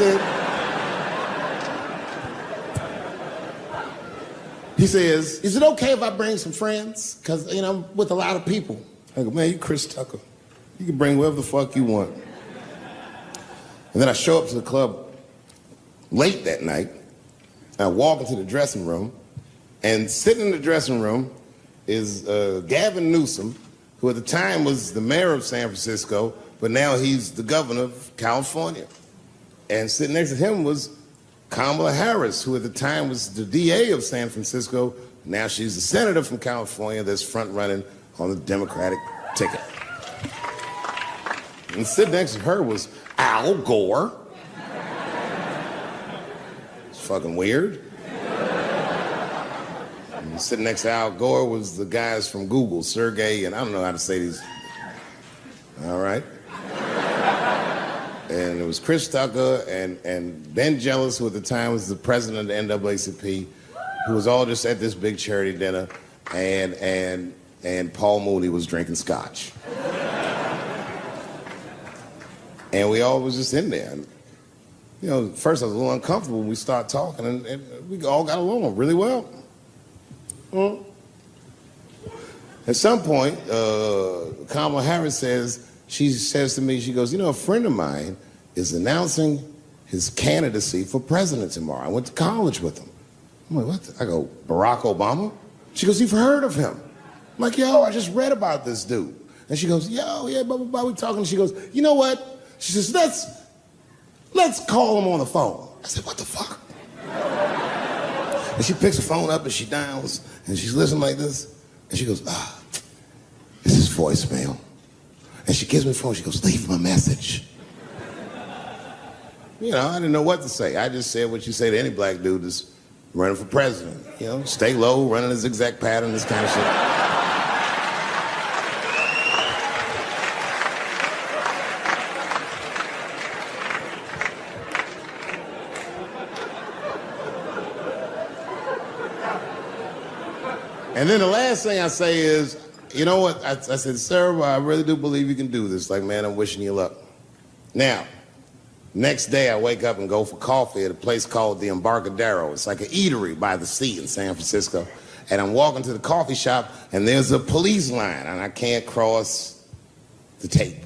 says, is it okay if I bring some friends? Because, you know, I'm with a lot of people. I go, man, you Chris Tucker. You can bring whoever the fuck you want. And then I show up to the club late that night. I walk into the dressing room, and sitting in the dressing room is Gavin Newsom, who at the time was the mayor of San Francisco, but now he's the governor of California. And sitting next to him was Kamala Harris, who at the time was the DA of San Francisco. Now she's the senator from California that's front running on the Democratic ticket. And sitting next to her was Al Gore. It's fucking weird. And sitting next to Al Gore was the guys from Google, Sergey, and I don't know how to say these. All right. And it was Chris Tucker and Ben Jealous, who at the time was the president of the NAACP, who was all just at this big charity dinner, and Paul Mooney was drinking scotch. And we all was just in there. And, you know, first I was a little uncomfortable when we started talking, and we all got along really well. At some point, Kamala Harris she says to me, she goes, you know, a friend of mine is announcing his candidacy for president tomorrow. I went to college with him. I'm like, what? I go, Barack Obama? She goes, you've heard of him? I'm like, yo, I just read about this dude. And she goes, yo, yeah, blah, blah, blah, we talking. She goes, you know what? She says, let's call him on the phone. I said, what the fuck? And she picks the phone up and she dials and she's listening like this. And she goes, this is voicemail. And she gives me the phone, she goes, leave him a message. You know, I didn't know what to say. I just said what you say to any black dude that's running for president. You know, stay low, running a zigzag pattern, this kind of shit. And then the last thing I say is, you know what? I said, sir, I really do believe you can do this. Like, man, I'm wishing you luck. Now, next day I wake up and go for coffee at a place called the Embarcadero. It's like an eatery by the sea in San Francisco. And I'm walking to the coffee shop and there's a police line and I can't cross the tape.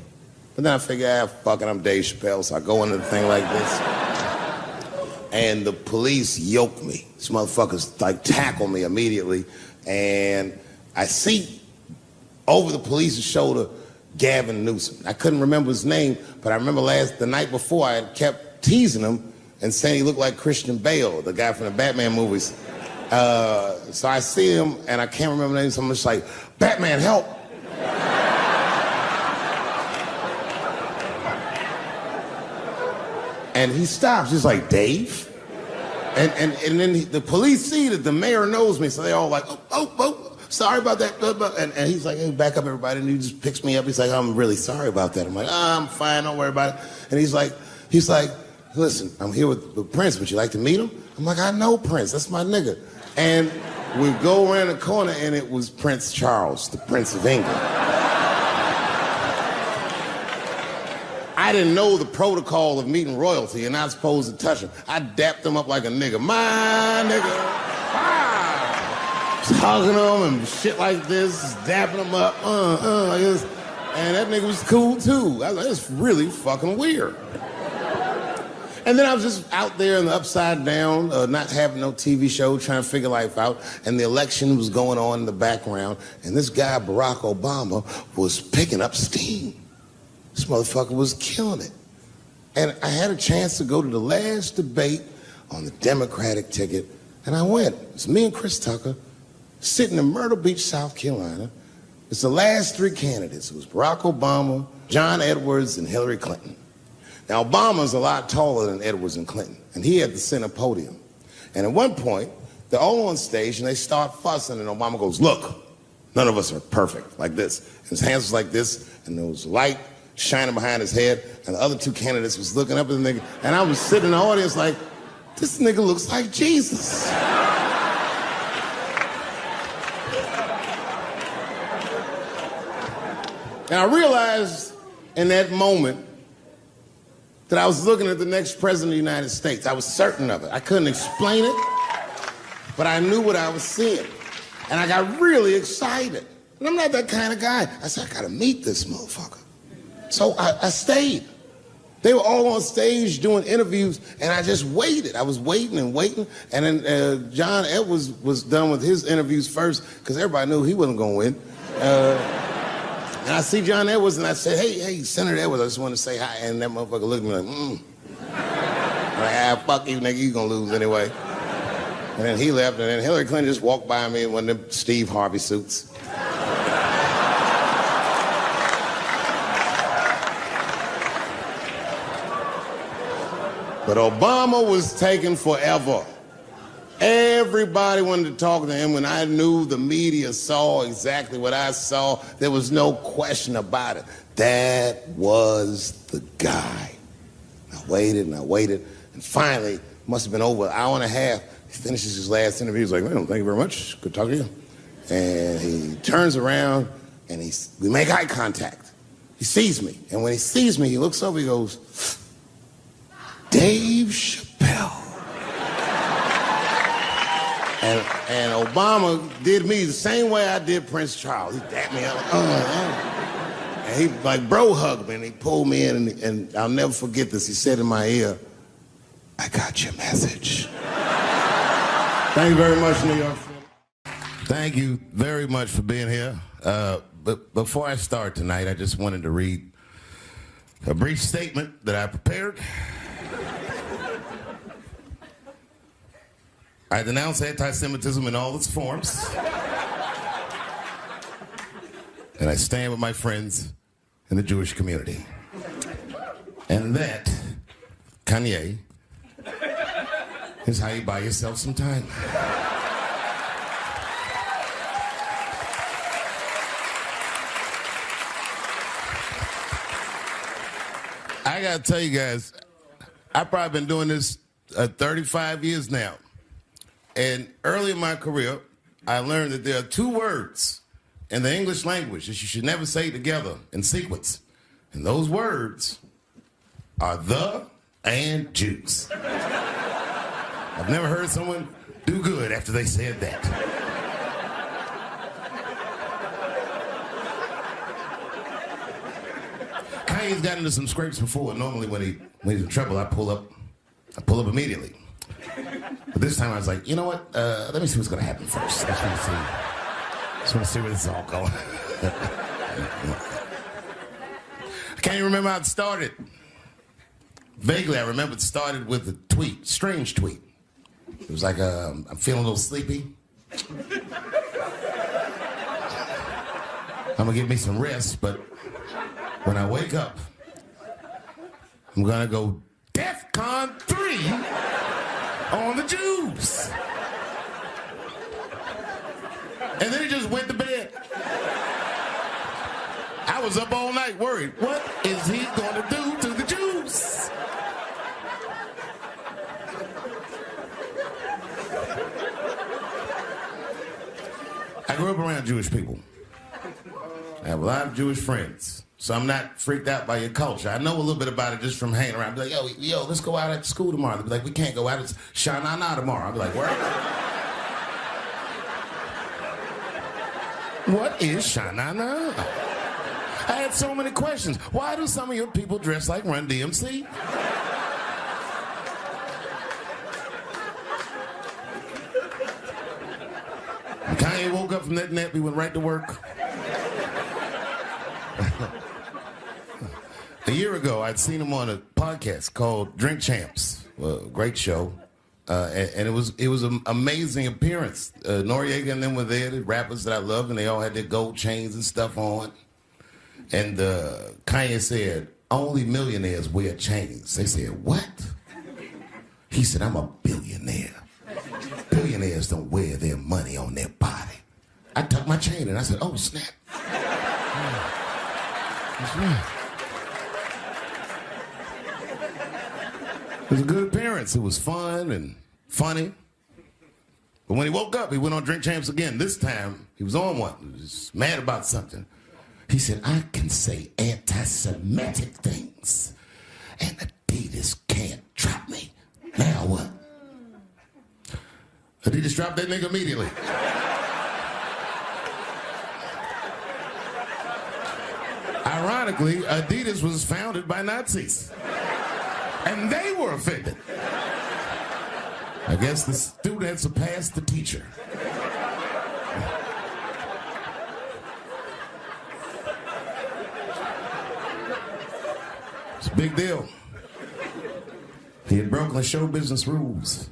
But then I figure, fuck it, I'm Dave Chappelle, so I go into the thing like this. And the police yoke me. These motherfuckers like tackle me immediately. And I see over the police's shoulder Gavin Newsom. I couldn't remember his name, but I remember the night before I had kept teasing him and saying he looked like Christian Bale, the guy from the Batman movies. So I see him and I can't remember the name, so I'm just like, Batman, help! And he stops, he's like, Dave? And then the police see that the mayor knows me, so they all like, oh, sorry about that. And he's like, hey, back up, everybody. And he just picks me up. He's like, I'm really sorry about that. I'm like, I'm fine, don't worry about it. And he's like, listen, I'm here with Prince. Would you like to meet him? I'm like, I know Prince. That's my nigga. And we go around the corner, and it was Prince Charles, the Prince of England. I didn't know the protocol of meeting royalty. You're not supposed to touch him. I dapped him up like a nigga. My nigga. Ah! Just hugging him and shit like this, dapping him up. Like this. And that nigga was cool too. I was like, that's really fucking weird. And then I was just out there in the upside down, not having no TV show, trying to figure life out. And the election was going on in the background. And this guy, Barack Obama, was picking up steam. This motherfucker was killing it. And I had a chance to go to the last debate on the Democratic ticket, and I went. It's me and Chris Tucker sitting in Myrtle Beach, South Carolina. It's the last three candidates. It was Barack Obama, John Edwards, and Hillary Clinton. Now, Obama's a lot taller than Edwards and Clinton, and he had the center podium. And at one point, they're all on stage, and they start fussing, and Obama goes, look, none of us are perfect, like this. And his hands was like this, and there was light shining behind his head, and the other two candidates was looking up at the nigga, and I was sitting in the audience like, this nigga looks like Jesus. And I realized in that moment that I was looking at the next president of the United States. I was certain of it. I couldn't explain it, but I knew what I was seeing. And I got really excited. And I'm not that kind of guy. I said, I gotta meet this motherfucker. So I stayed. They were all on stage doing interviews, and I just waited. I was waiting and waiting, and then John Edwards was done with his interviews first, because everybody knew he wasn't going to win. And I see John Edwards, and I said, hey, Senator Edwards, I just want to say hi. And that motherfucker looked at me like, like, fuck you, nigga, you going to lose anyway. And then he left, and then Hillary Clinton just walked by me in one of them Steve Harvey suits. But Obama was taking forever. Everybody wanted to talk to him. When I knew the media saw exactly what I saw, there was no question about it. That was the guy. I waited and I waited, and finally, it must have been over an hour and a half, he finishes his last interview. He's like, well, thank you very much. Good talking to you. And he turns around, and we make eye contact. He sees me, and when he sees me, he looks over, he goes, Dave Chappelle. And Obama did me the same way I did Prince Charles. He dapped me up, and he like bro hugged me, and he pulled me in, and I'll never forget this. He said in my ear, I got your message. Thank you very much, New York City. Thank you very much for being here. But before I start tonight, I just wanted to read a brief statement that I prepared. I denounce anti-Semitism in all its forms. And I stand with my friends in the Jewish community. And that Kanye, is how you buy yourself some time. I gotta tell you guys, I've probably been doing this 35 years now. And early in my career, I learned that there are two words in the English language that you should never say together in sequence. And those words are the and juice. I've never heard someone do good after they said that. Kanye's gotten into some scrapes before. Normally when he's in trouble, I pull up immediately. But this time I was like, you know what? Let me see what's gonna happen first. I just want to see where this is all going. I can't even remember how it started. Vaguely, I remember it started with a tweet, strange tweet. It was like, I'm feeling a little sleepy. I'm gonna give me some rest, but when I wake up, I'm gonna go DEFCON 3 on the Jews. And then he just went to bed. I was up all night worried. What is he gonna do to the Jews? I grew up around Jewish people. I have a lot of Jewish friends, so I'm not freaked out by your culture. I know a little bit about it just from hanging around. I'd be like, yo, let's go out at school tomorrow. They'd be like, we can't go out. It's Shanana tomorrow. I'd be like, where? What is Shanana? I had so many questions. Why do some of your people dress like Run DMC? Kanye woke up from that nap, he went right to work. A year ago, I'd seen him on a podcast called Drink Champs, a great show, and it was an amazing appearance. Noriega and them were there, the rappers that I love, and they all had their gold chains and stuff on. And Kanye said, only millionaires wear chains. They said, what? He said, I'm a billionaire. Billionaires don't wear their money on their body. I tucked my chain and I said, oh, snap. That's right. It was a good appearance. It was fun and funny. But when he woke up, he went on Drink Champs again. This time, he was on one. He was mad about something. He said, I can say anti-Semitic things, and Adidas can't drop me. Now what? Adidas dropped that nigga immediately. Ironically, Adidas was founded by Nazis. And they were offended. I guess the student surpassed the teacher. It's a big deal. He had broken the show business rules.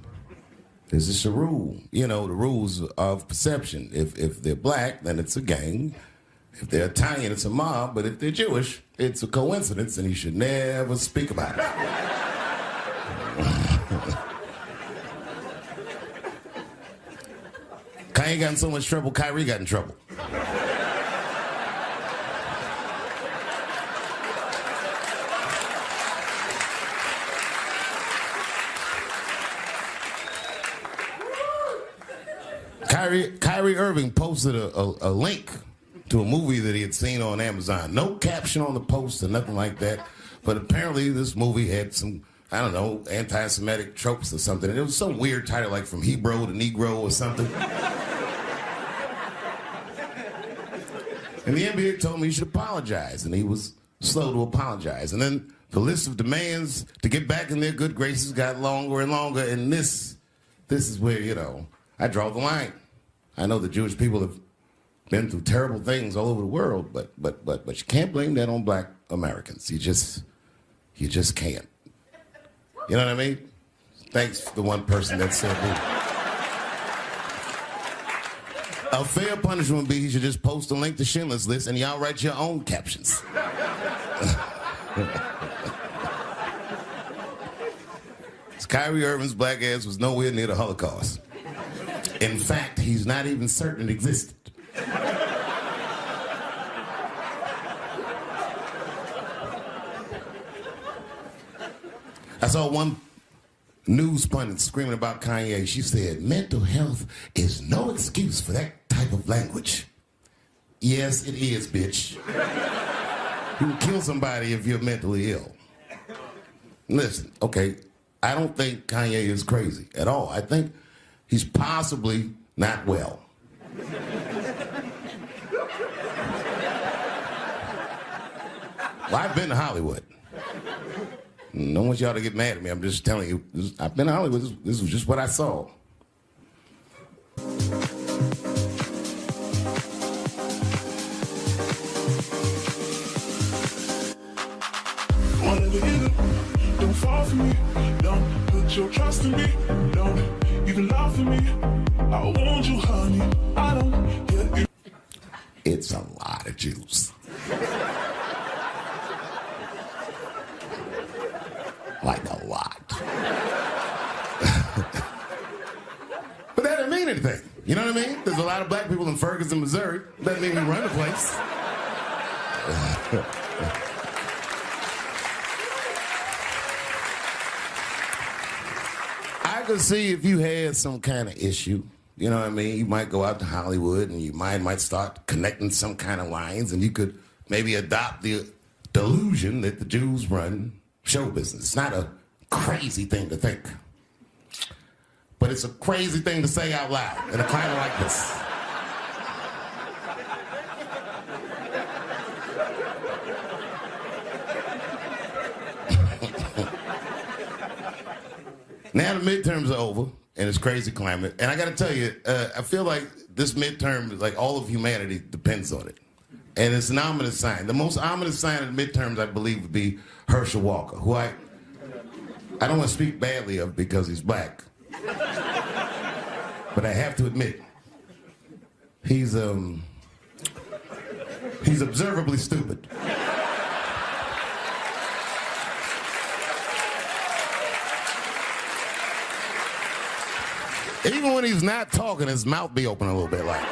There's just a rule. You know, the rules of perception. If they're black, then it's a gang. If they're Italian, it's a mob. But if they're Jewish, it's a coincidence, and you should never speak about it. Kanye got in so much trouble, Kyrie got in trouble. Kyrie Irving posted a link to a movie that he had seen on Amazon. No caption on the post or nothing like that. But apparently this movie had some, I don't know, anti-Semitic tropes or something. And it was some weird title like From Hebrew to Negro or something. And the NBA told me he should apologize. And he was slow to apologize. And then the list of demands to get back in their good graces got longer and longer. And this is where, you know, I draw the line. I know the Jewish people have been through terrible things all over the world, but you can't blame that on black Americans. You just can't. You know what I mean? Thanks to the one person that said that. A fair punishment would be he should just post a link to Schindler's List and y'all write your own captions. Kyrie Irving's black ass was nowhere near the Holocaust. In fact, he's not even certain it existed. I saw one news pundit screaming about Kanye. She said, mental health is no excuse for that type of language. Yes, it is, bitch. You can kill somebody if you're mentally ill. Listen, okay, I don't think Kanye is crazy at all. I think he's possibly not well. Well, I've been to Hollywood. I don't want y'all to get mad at me. I'm just telling you, I've been to Hollywood. This was just what I saw. Don't fall for me, don't put your trust in me, don't even lie for me. I want you, honey, I don't get it. It's a lot of juice. Like a lot. But that doesn't mean anything. You know what I mean? There's a lot of black people in Ferguson, Missouri. Doesn't mean we run the place. I could see if you had some kind of issue, you know what I mean? You might go out to Hollywood and you might start connecting some kind of lines, and you could maybe adopt the delusion that the Jews run show business. It's not a crazy thing to think, but it's a crazy thing to say out loud in a climate like this. Now the midterms are over, and it's crazy climate. And I got to tell you, I feel like this midterm, like all of humanity depends on it. And it's an ominous sign. The most ominous sign of the midterms, I believe, would be Herschel Walker, who I don't want to speak badly of because he's black. But I have to admit, he's observably stupid. Even when he's not talking, his mouth be open a little bit like.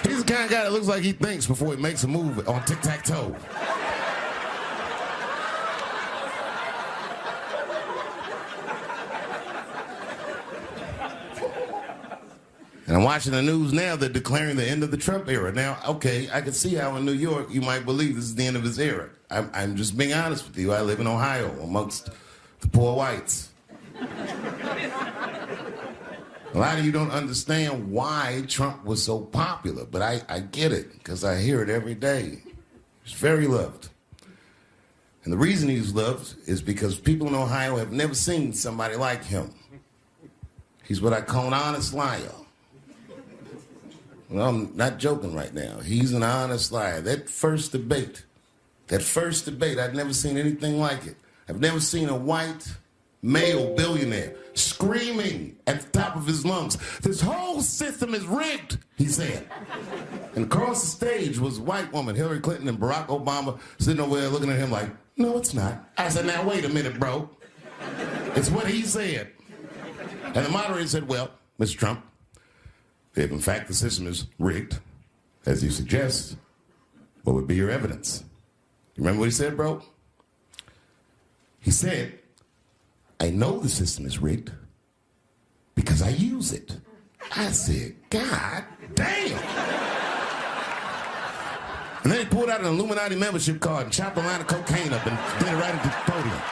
He's the kind of guy that looks like he thinks before he makes a move on tic-tac-toe. And I'm watching the news now, they're declaring the end of the Trump era. Now, okay, I can see how in New York you might believe this is the end of his era. I'm just being honest with you. I live in Ohio amongst the poor whites. A lot of you don't understand why Trump was so popular, but I get it, because I hear it every day. He's very loved. And the reason he's loved is because people in Ohio have never seen somebody like him. He's what I call an honest liar. Well, I'm not joking right now. He's an honest liar. That first debate, I'd never seen anything like it. I've never seen a white male billionaire screaming at the top of his lungs, "This whole system is rigged," he said. And across the stage was a white woman, Hillary Clinton and Barack Obama, sitting over there looking at him like, "No, it's not." I said, "Now, wait a minute, bro. It's what he said." And the moderator said, "Well, Mr. Trump, if in fact the system is rigged, as you suggest, what would be your evidence?" You remember what he said, bro? He said, "I know the system is rigged because I use it." I said, "God damn." And then he pulled out an Illuminati membership card and chopped a line of cocaine up and did it right at the podium.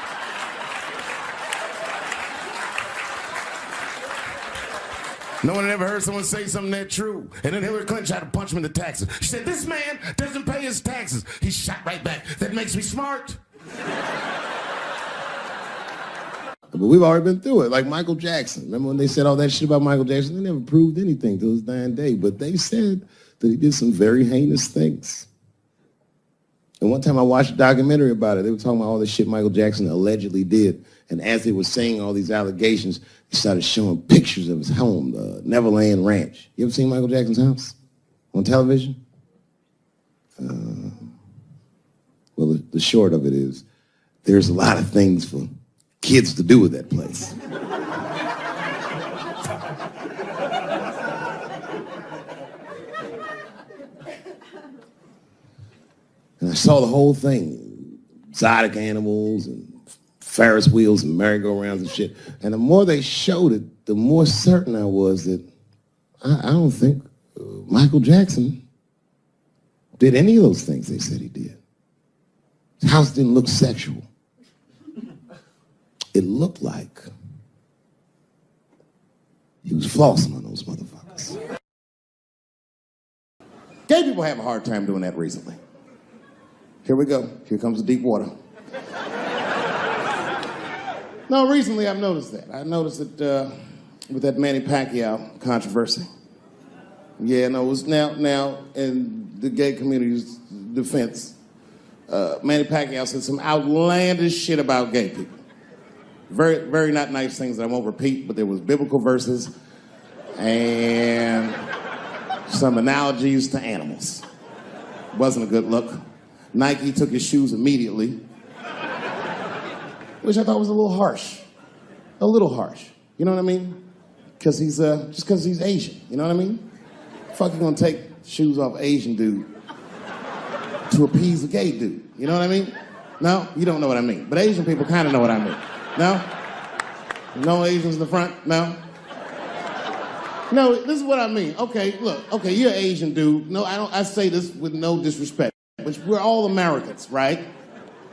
No one had ever heard someone say something that true. And then Hillary Clinton tried to punch him in the taxes. She said, "This man doesn't pay his taxes." He shot right back. "That makes me smart." But we've already been through it, like Michael Jackson. Remember when they said all that shit about Michael Jackson? They never proved anything till his dying day, but they said that he did some very heinous things. And one time I watched a documentary about it. They were talking about all the shit Michael Jackson allegedly did. And as they were saying all these allegations, they started showing pictures of his home, the Neverland Ranch. You ever seen Michael Jackson's house on television? Well, the short of it is, there's a lot of things for kids to do at that place. And I saw the whole thing, exotic animals and Ferris wheels and merry-go-rounds and shit. And the more they showed it, the more certain I was that I don't think Michael Jackson did any of those things they said he did. His house didn't look sexual. It looked like he was flossing on those motherfuckers. Gay people have a hard time doing that recently. Here we go. Here comes the deep water. No, recently I've noticed that. I noticed it with that Manny Pacquiao controversy. Yeah, no, it was now in the gay community's defense, Manny Pacquiao said some outlandish shit about gay people. Very, very not nice things that I won't repeat, but there was biblical verses and some analogies to animals. Wasn't a good look. Nike took his shoes immediately, which I thought was a little harsh. A little harsh. You know what I mean? Because he's, just because he's Asian. You know what I mean? Fuck, you gonna take shoes off Asian dude to appease a gay dude. You know what I mean? No? You don't know what I mean. But Asian people kind of know what I mean. No? No Asians in the front? No? No, this is what I mean. Okay, look. Okay, you're an Asian dude. No, I say this with no disrespect. But we're all Americans, right?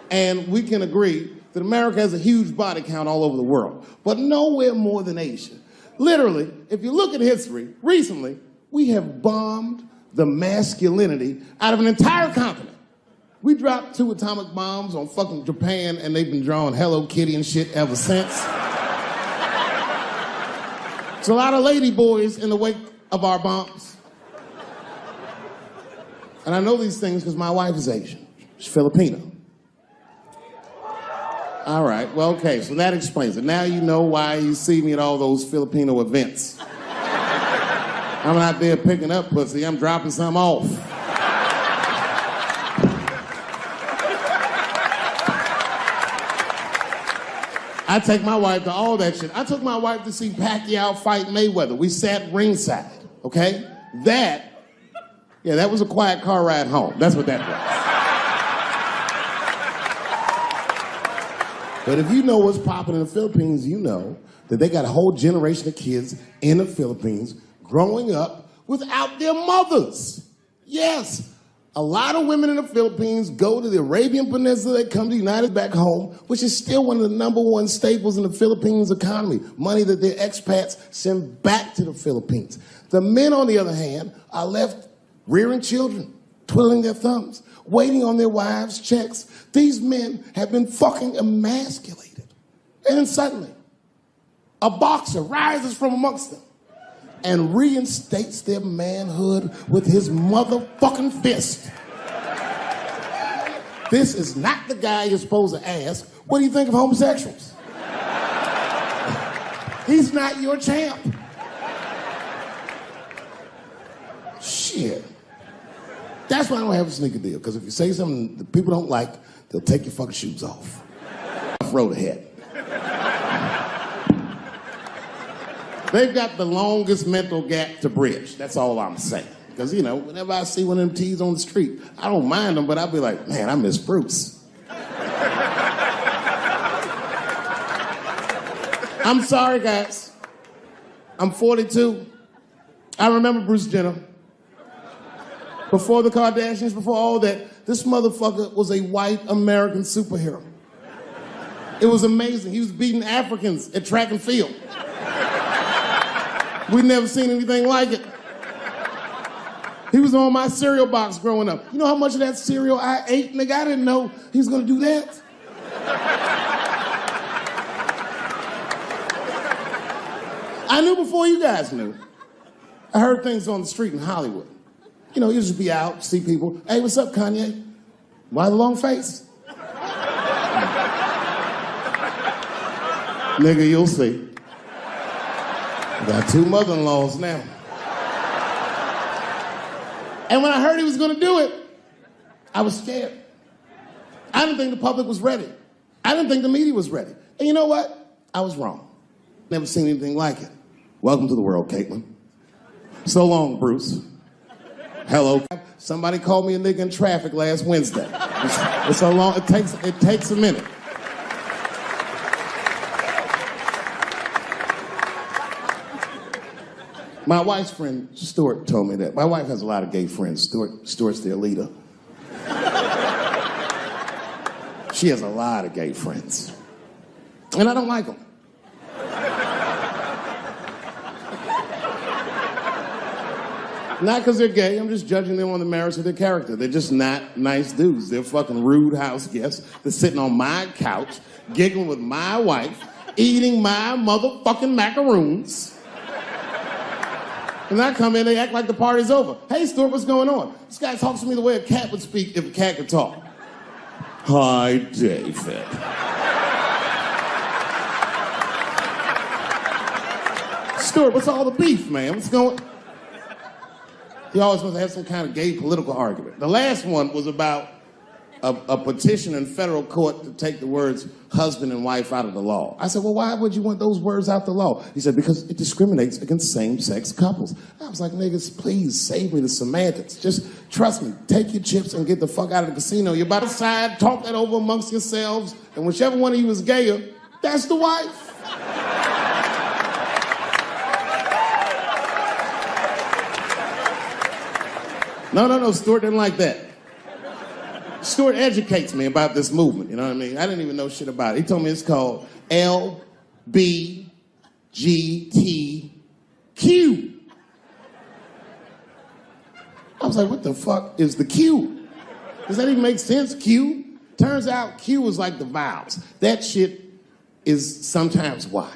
And we can agree that America has a huge body count all over the world, but nowhere more than Asia. Literally, if you look at history, recently, we have bombed the masculinity out of an entire continent. We dropped 2 atomic bombs on fucking Japan, and they've been drawing Hello Kitty and shit ever since. There's a lot of lady boys in the wake of our bombs. And I know these things because my wife is Asian. She's Filipino. All right, well, okay, so that explains it. Now you know why you see me at all those Filipino events. I'm not there picking up pussy, I'm dropping some off. I take my wife to all that shit. I took my wife to see Pacquiao fight Mayweather. We sat ringside, okay? That was a quiet car ride home. That's what that was. But if you know what's popping in the Philippines, you know that they got a whole generation of kids in the Philippines growing up without their mothers. Yes, a lot of women in the Philippines go to the Arabian Peninsula, they come to the United back home, which is still one of the #1 staples in the Philippines economy, money that their expats send back to the Philippines. The men, on the other hand, are left rearing children, twiddling their thumbs, waiting on their wives' checks. These men have been fucking emasculated. And then suddenly, a boxer rises from amongst them and reinstates their manhood with his motherfucking fist. This is not the guy you're supposed to ask, what do you think of homosexuals? He's not your champ. Shit. That's why I don't have a sneaker deal, because if you say something that people don't like, they'll take your fucking shoes off. Road ahead. They've got the longest mental gap to bridge. That's all I'm saying. Because, you know, whenever I see one of them T's on the street, I don't mind them, but I'll be like, man, I miss Bruce. I'm sorry, guys. I'm 42. I remember Bruce Jenner. Before the Kardashians, before all that, this motherfucker was a white American superhero. It was amazing. He was beating Africans at track and field. We'd never seen anything like it. He was on my cereal box growing up. You know how much of that cereal I ate? Nigga, I didn't know he was gonna do that. I knew before you guys knew. I heard things on the street in Hollywood. You know, you just be out, see people. Hey, what's up, Kanye? Why the long face? Nigga, you'll see. I got 2 mother-in-laws now. And when I heard he was gonna do it, I was scared. I didn't think the public was ready. I didn't think the media was ready. And you know what? I was wrong. Never seen anything like it. Welcome to the world, Caitlin. So long, Bruce. Hello. Somebody called me a nigga in traffic last Wednesday. It's so long, it takes a minute. My wife's friend, Stuart, told me that. My wife has a lot of gay friends. Stuart's their leader. She has a lot of gay friends. And I don't like them. Not because they're gay, I'm just judging them on the merits of their character. They're just not nice dudes. They're fucking rude house guests. They're sitting on my couch, giggling with my wife, eating my motherfucking macaroons. And I come in, they act like the party's over. Hey, Stuart, what's going on? This guy talks to me the way a cat would speak if a cat could talk. Hi, David. Stuart, what's all the beef, man? What's going on? He always wants to have some kind of gay political argument. The last one was about a petition in federal court to take the words husband and wife out of the law. I said, well, why would you want those words out the law? He said, because it discriminates against same-sex couples. I was like, niggas, please save me the semantics. Just trust me, take your chips and get the fuck out of the casino. You're by the side, talk that over amongst yourselves, and whichever one of you is gayer, that's the wife. No, Stuart didn't like that. Stuart educates me about this movement, you know what I mean? I didn't even know shit about it. He told me it's called LBGTQ. I was like, what the fuck is the Q? Does that even make sense, Q? Turns out Q is like the vowels. That shit is sometimes Y.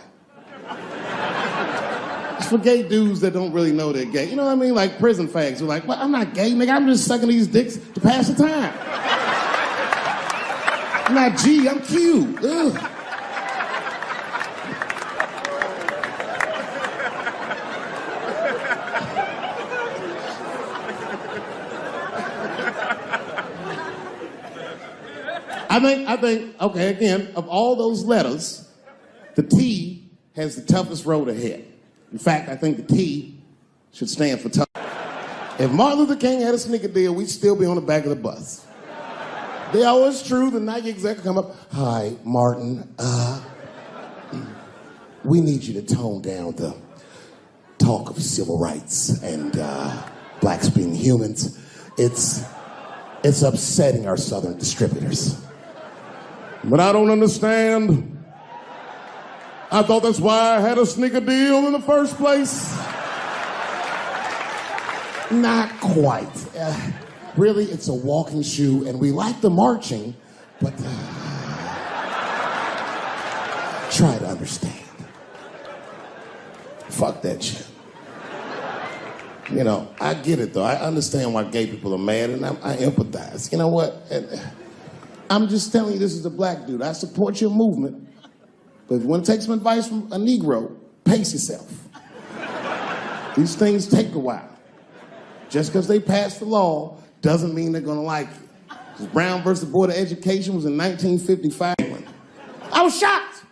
It's for gay dudes that don't really know they're gay. You know what I mean? Like prison fags who are like, well, I'm not gay, nigga. I'm just sucking these dicks to pass the time. I'm not G, I'm Q. Ugh. I think, okay, again, of all those letters, the T has the toughest road ahead. In fact, I think the T should stand for tough. If Martin Luther King had a sneaker deal, we'd still be on the back of the bus. They always true, the Nike exec come up, hi, Martin, we need you to tone down the talk of civil rights and blacks being humans. It's upsetting our southern distributors. But I don't understand. I thought that's why I had a sneaker deal in the first place. Not quite. Really, it's a walking shoe, and we like the marching, but try to understand. Fuck that shit. You know, I get it, though. I understand why gay people are mad, and I empathize. You know what? I'm just telling you this is a black dude. I support your movement, but if you want to take some advice from a Negro, pace yourself. These things take a while. Just because they passed the law doesn't mean they're going to like you. Because Brown versus the Board of Education was in 1955. I was shocked.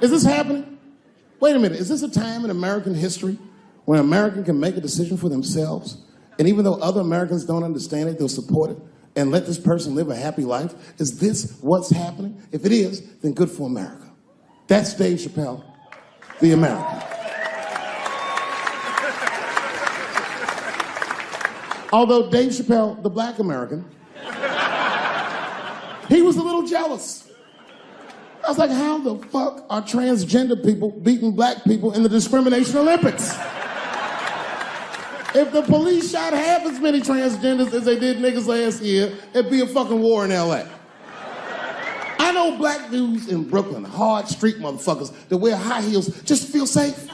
Is this happening? Wait a minute. Is this a time in American history when an American can make a decision for themselves, and even though other Americans don't understand it, they'll support it and let this person live a happy life? Is this what's happening? If it is, then good for America. That's Dave Chappelle, the American. Although Dave Chappelle, the black American, he was a little jealous. I was like, how the fuck are transgender people beating black people in the discrimination Olympics? If the police shot half as many transgenders as they did niggas last year, it'd be a fucking war in LA. I know black dudes in Brooklyn, hard street motherfuckers that wear high heels just to feel safe.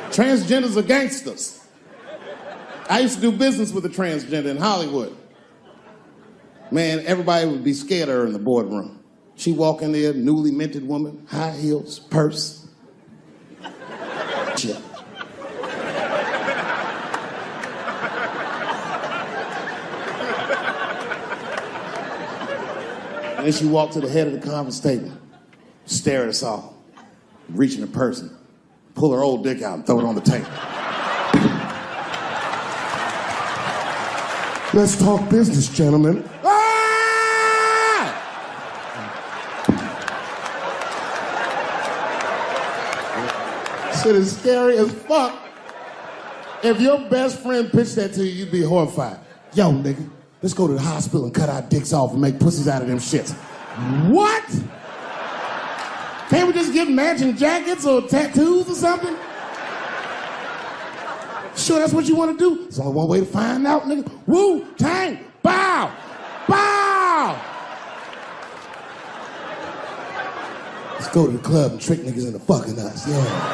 Transgenders are gangsters. I used to do business with a transgender in Hollywood. Man, everybody would be scared of her in the boardroom. She walk in there, newly minted woman, high heels, purse. Shit. And then she walked to the head of the conference table, stare at us all, reach in her purse and pull her old dick out and throw it on the table. Let's talk business, gentlemen. Ah! Shit is scary as fuck. If your best friend pitched that to you, you'd be horrified. Yo, nigga, let's go to the hospital and cut our dicks off and make pussies out of them shits. What? Can't we just get matching jackets or tattoos or something? Sure, that's what you want to do? There's only one way to find out, nigga. Wu-Tang, bow, bow. Let's go to the club and trick niggas into fucking us, yeah.